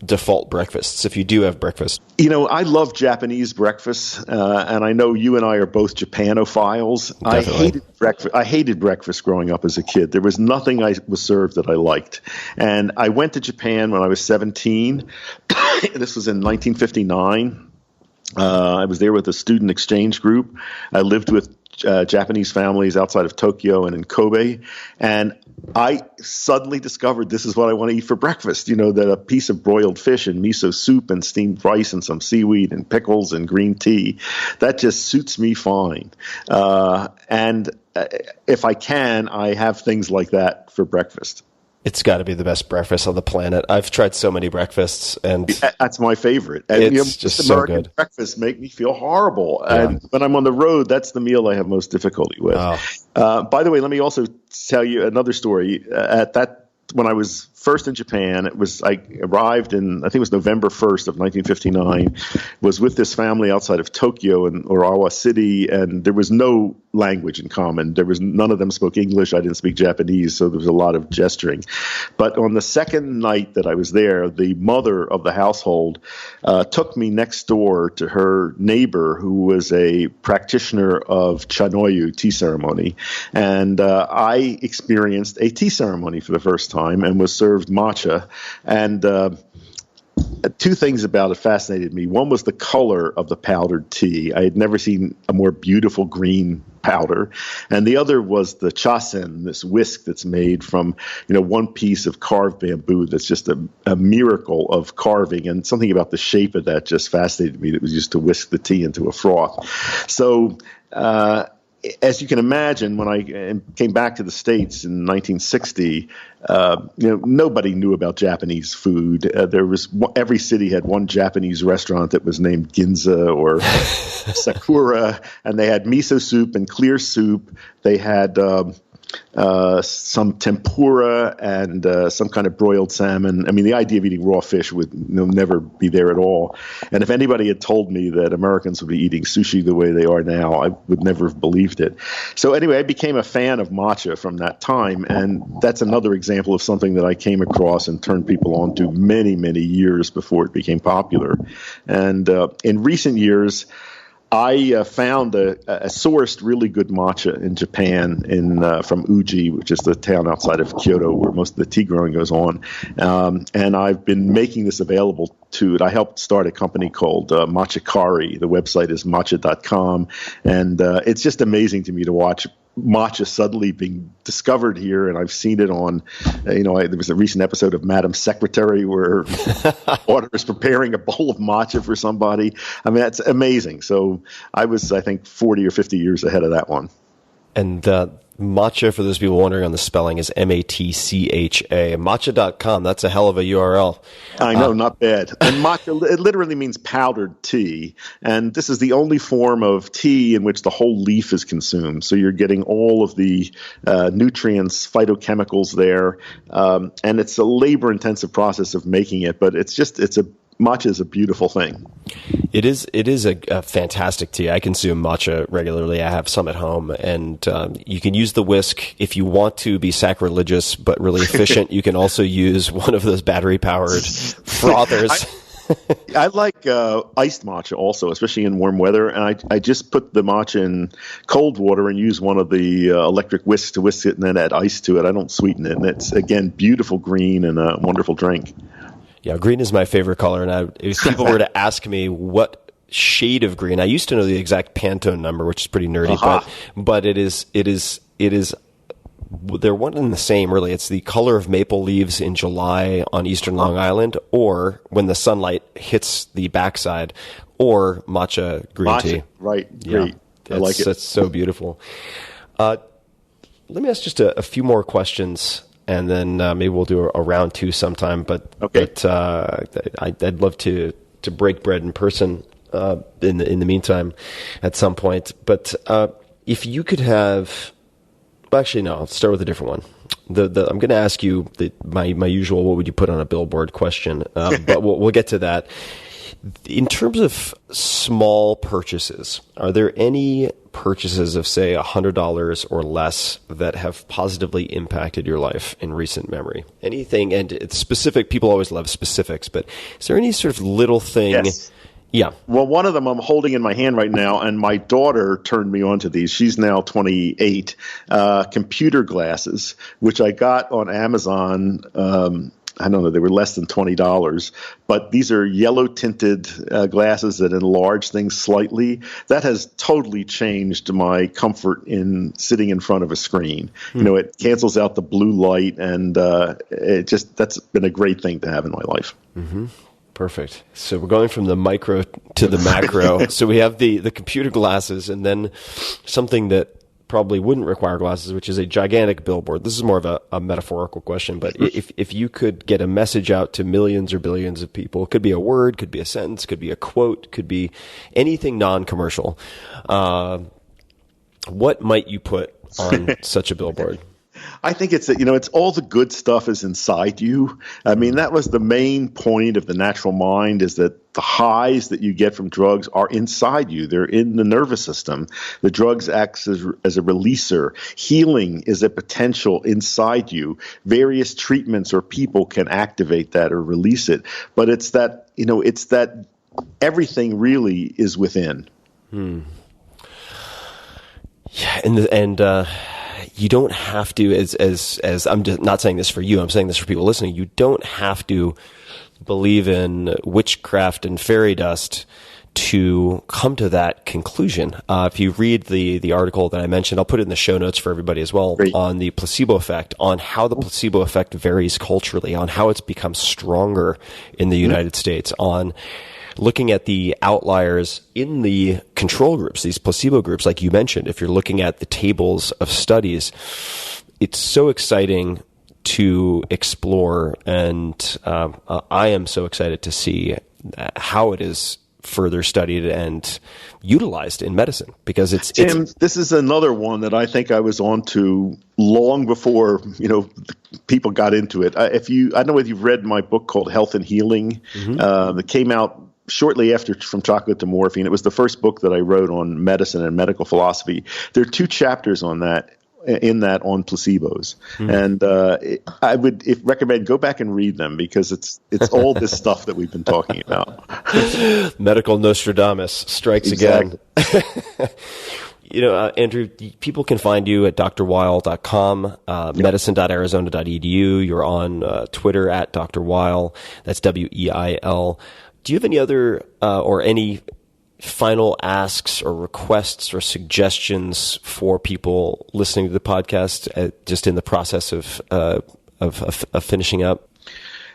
default breakfasts, if you do have breakfast? I love Japanese breakfast, and I know you and I are both Japanophiles. Definitely. I hated breakfast growing up as a kid. There was nothing I was served that I liked. And I went to Japan when I was 17. This was in 1959. I was there with a student exchange group. I lived with Japanese families outside of Tokyo and in Kobe. And I suddenly discovered this is what I want to eat for breakfast. That a piece of broiled fish and miso soup and steamed rice and some seaweed and pickles and green tea, that just suits me fine. And if I can, I have things like that for breakfast. It's got to be the best breakfast on the planet. I've tried so many breakfasts, and that's my favorite. And, it's just American so good. Breakfasts make me feel horrible, Yeah. and when I'm on the road, that's the meal I have most difficulty with. Oh. By the way, let me also tell you another story. When I was first in Japan, I arrived in, I think it was November 1st of 1959, was with this family outside of Tokyo in Urawa City, and there was no language in common. None of them spoke English. I didn't speak Japanese, so there was a lot of gesturing. But on the second night that I was there, the mother of the household took me next door to her neighbor, who was a practitioner of Chanoyu tea ceremony. And I experienced a tea ceremony for the first time and was served matcha. And two things about it fascinated me. One was the color of the powdered tea. I had never seen a more beautiful green powder. And the other was the chasen, this whisk that's made from, one piece of carved bamboo that's just a miracle of carving. And something about the shape of that just fascinated me. That was used to whisk the tea into a froth. So, as you can imagine, when I came back to the States in 1960, nobody knew about Japanese food. Every city had one Japanese restaurant that was named Ginza or Sakura, and they had miso soup and clear soup. They had some tempura and some kind of broiled salmon. I mean, the idea of eating raw fish would never be there at all. And if anybody had told me that Americans would be eating sushi the way they are now, I would never have believed it. So anyway, I became a fan of matcha from that time. And that's another example of something that I came across and turned people on to many, many years before it became popular. And in recent years, I found a sourced really good matcha in Japan from Uji, which is the town outside of Kyoto where most of the tea growing goes on. And I've been making this available to it. I helped start a company called Matchakari. The website is matcha.com. And it's just amazing to me to watch matcha suddenly being discovered here, and I've seen it on, there was a recent episode of Madam Secretary where water is preparing a bowl of matcha for somebody. I mean, that's amazing. So I was, I think, 40 or 50 years ahead of that one. And Matcha, for those people wondering on the spelling, is M-A-T-C-H-A. Matcha.com, that's a hell of a URL. I know, not bad. And matcha, it literally means powdered tea. And this is the only form of tea in which the whole leaf is consumed. So you're getting all of the nutrients, phytochemicals there. And it's a labor-intensive process of making it, but matcha is a beautiful thing. It is a fantastic tea. I consume matcha regularly. I have some at home, and you can use the whisk if you want to be sacrilegious but really efficient. You can also use one of those battery-powered frothers. I like iced matcha also, especially in warm weather. And I just put the matcha in cold water and use one of the electric whisks to whisk it and then add ice to it. I don't sweeten it. And it's, again, beautiful green and a wonderful drink. Yeah, green is my favorite color, and if people were to ask me what shade of green, I used to know the exact Pantone number, which is pretty nerdy, but it is they're one and the same, really. It's the color of maple leaves in July on eastern Long Island, or when the sunlight hits the backside, or matcha green tea. Right, great. Yeah, I like it. That's so beautiful. Let me ask just a few more questions. And then maybe we'll do a round two sometime. But I'd love to break bread in person in the meantime at some point. But if you could have, actually no, I'll start with a different one. I'm going to ask you my usual "what would you put on a billboard" question, but we'll get to that. In terms of small purchases, are there any purchases of, say, $100 or less that have positively impacted your life in recent memory? Anything, and it's specific, people always love specifics, but is there any sort of little thing? Yes. Yeah. Well, one of them I'm holding in my hand right now, and my daughter turned me on to these. She's now 28. Computer glasses, which I got on Amazon. I don't know, they were less than $20, but these are yellow tinted glasses that enlarge things slightly. That has totally changed my comfort in sitting in front of a screen. You know, it cancels out the blue light, and that's been a great thing to have in my life. Mm-hmm. Perfect. So we're going from the micro to the macro. So we have the computer glasses, and then something that probably wouldn't require glasses, which is a gigantic billboard. This is more of a metaphorical question, but if you could get a message out to millions or billions of people, it could be a word, could be a sentence, could be a quote, could be anything non-commercial, what might you put on such a billboard? I think it's all the good stuff is inside you. I mean, that was the main point of the natural mind, is that the highs that you get from drugs are inside you. They're in the nervous system. The drugs act as a releaser. Healing is a potential inside you. Various treatments or people can activate that or release it. But it's that everything really is within. Yeah, and you don't have to, as I'm just not saying this for you, I'm saying this for people listening, you don't have to believe in witchcraft and fairy dust to come to that conclusion. If you read the article that I mentioned, I'll put it in the show notes for everybody as well, Great. on the placebo effect, on how the placebo effect varies culturally, on how it's become stronger in the United States, on looking at the outliers in the control groups, these placebo groups, like you mentioned. If you're looking at the tables of studies, it's so exciting to explore, and I am so excited to see how it is further studied and utilized in medicine, because it's Tim, this is another one that I think I was on to long before people got into it. I don't know whether you've read my book called Health and Healing. That came out shortly after From Chocolate to Morphine. It was the first book that I wrote on medicine and medical philosophy. There are 2 chapters on that, on placebos. And I would recommend go back and read them, because it's all this stuff that we've been talking about. Medical Nostradamus strikes again. Andrew, people can find you at drweil.com, medicine.arizona.edu. You're on Twitter at Dr. Weil. That's Weil. Do you have any other or any final asks or requests or suggestions for people listening to the podcast, just in the process of finishing up?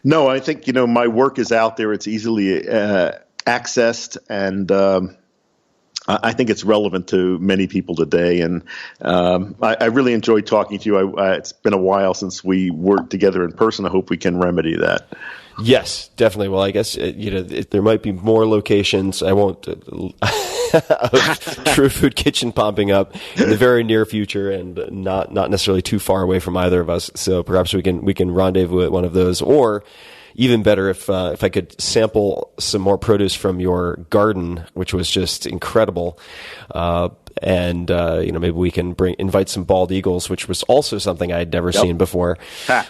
No, I think my work is out there. It's easily accessed, and I think it's relevant to many people today, and I really enjoyed talking to you. It's been a while since we worked together in person. I hope we can remedy that. Yes, definitely. Well, I guess there might be more locations. I won't True Food Kitchen popping up in the very near future, and not necessarily too far away from either of us. So perhaps we can rendezvous at one of those, or even better if I could sample some more produce from your garden, which was just incredible. And maybe we can invite some bald eagles, which was also something I had never seen before.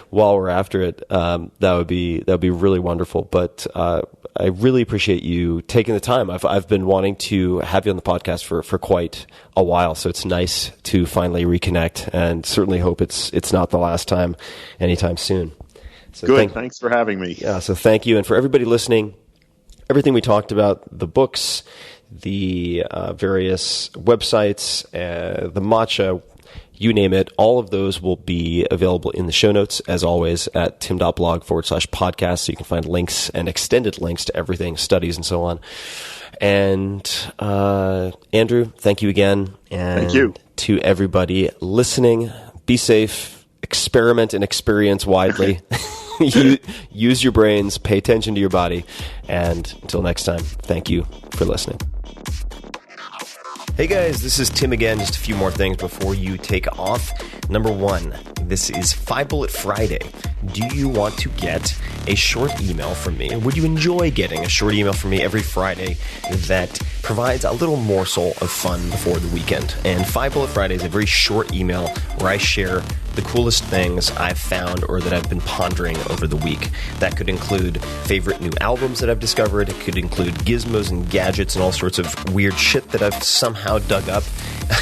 While we're after it, that would be really wonderful. But I really appreciate you taking the time. I've been wanting to have you on the podcast for quite a while, so it's nice to finally reconnect, and certainly hope it's not the last time anytime soon. So good. Thanks for having me. Yeah. So thank you, and for everybody listening, everything we talked about, the books, the various websites, the matcha, you name it, all of those will be available in the show notes, as always, at tim.blog/podcast. So you can find links and extended links to everything, studies, and so on. And Andrew, thank you again. And thank you. To everybody listening, be safe, experiment and experience widely. Use your brains, pay attention to your body, and until next time, thank you for listening. Hey guys, this is Tim again. Just a few more things before you take off. Number one, this is 5 Bullet Friday. Do you want to get a short email from me? Would you enjoy getting a short email from me every Friday that provides a little morsel of fun before the weekend? And 5 Bullet Friday is a very short email where I share the coolest things I've found or that I've been pondering over the week. That could include favorite new albums that I've discovered. It could include gizmos and gadgets and all sorts of weird shit that I've somehow dug up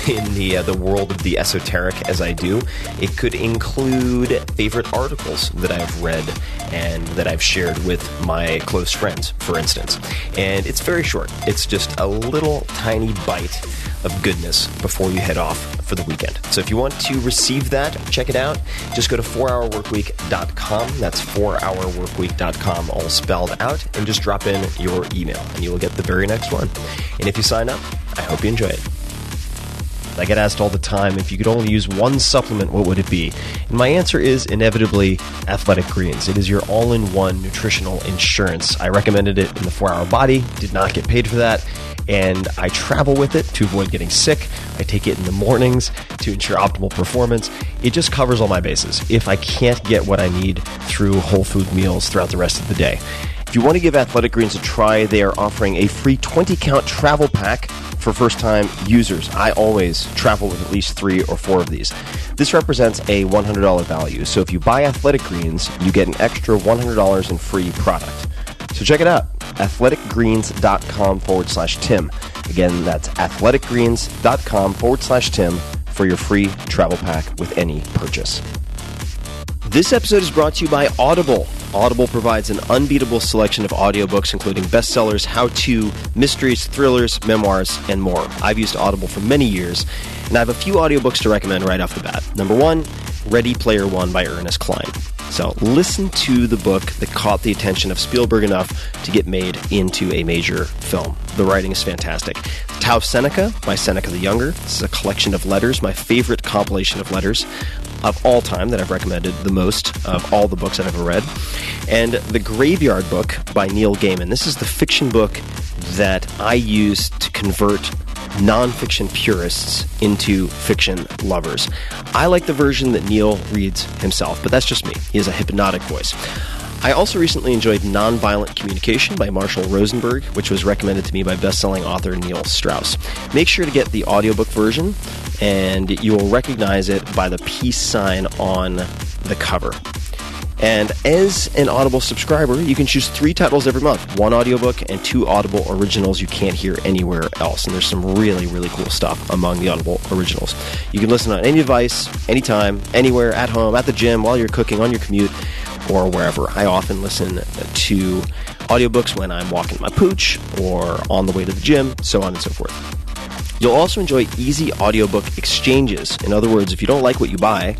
in the world of the esoteric as I do. It could include favorite articles that I've read and that I've shared with my close friends, for instance. And it's very short. It's just a little tiny bite of goodness before you head off for the weekend. So if you want to receive that, check it out. Just go to 4hourworkweek.com. That's 4hourworkweek.com, all spelled out, and just drop in your email, and you will get the very next one. And if you sign up, I hope you enjoy it. I get asked all the time, if you could only use one supplement, what would it be? And my answer is inevitably Athletic Greens. It is your all-in-one nutritional insurance. I recommended it in the 4-Hour Body, did not get paid for that, and I travel with it to avoid getting sick. I take it in the mornings to ensure optimal performance. It just covers all my bases if I can't get what I need through whole food meals throughout the rest of the day. If you want to give Athletic Greens a try, they are offering a free 20-count travel pack for first-time users. I always travel with at least 3 or 4 of these. This represents a $100 value, so if you buy Athletic Greens, you get an extra $100 in free product. So check it out, athleticgreens.com/Tim. Again, that's athleticgreens.com/Tim for your free travel pack with any purchase. This episode is brought to you by Audible. Audible provides an unbeatable selection of audiobooks, including bestsellers, how-to, mysteries, thrillers, memoirs, and more. I've used Audible for many years, and I have a few audiobooks to recommend right off the bat. Number 1, Ready Player One by Ernest Cline. So listen to the book that caught the attention of Spielberg enough to get made into a major film. The writing is fantastic. Tao of Seneca by Seneca the Younger. This is a collection of letters, my favorite compilation of letters of all time that I've recommended the most of all the books I've ever read. And The Graveyard Book by Neil Gaiman. This is the fiction book that I use to convert nonfiction purists into fiction lovers. I like the version that Neil reads himself, but that's just me. He has a hypnotic voice. I also recently enjoyed Nonviolent Communication by Marshall Rosenberg, which was recommended to me by best-selling author Neil Strauss. Make sure to get the audiobook version, and you will recognize it by the peace sign on the cover. And as an Audible subscriber, you can choose 3 titles every month, 1 audiobook and 2 Audible originals you can't hear anywhere else. And there's some really, really cool stuff among the Audible originals. You can listen on any device, anytime, anywhere, at home, at the gym, while you're cooking, on your commute, or wherever. I often listen to audiobooks when I'm walking my pooch or on the way to the gym, so on and so forth. You'll also enjoy easy audiobook exchanges. In other words, if you don't like what you buy,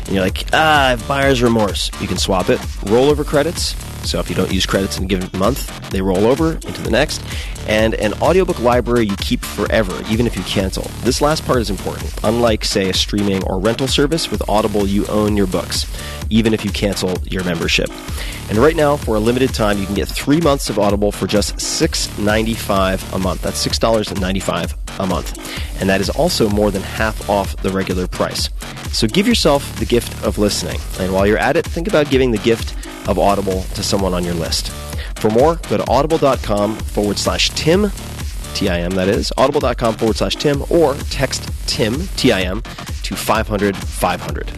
and you're like, I have buyer's remorse, you can swap it, roll over credits, So if you don't use credits in a given month, they roll over into the next. And an audiobook library you keep forever, even if you cancel. This last part is important. Unlike, say, a streaming or rental service, with Audible, you own your books, even if you cancel your membership. And right now, for a limited time, you can get 3 months of Audible for just $6.95 a month. That's $6.95 a month. And that is also more than half off the regular price. So give yourself the gift of listening. And while you're at it, think about giving the gift of Audible to someone on your list. For more, go to audible.com/Tim, T-I-M that is, audible.com/Tim, or text Tim, T-I-M, to 500-500.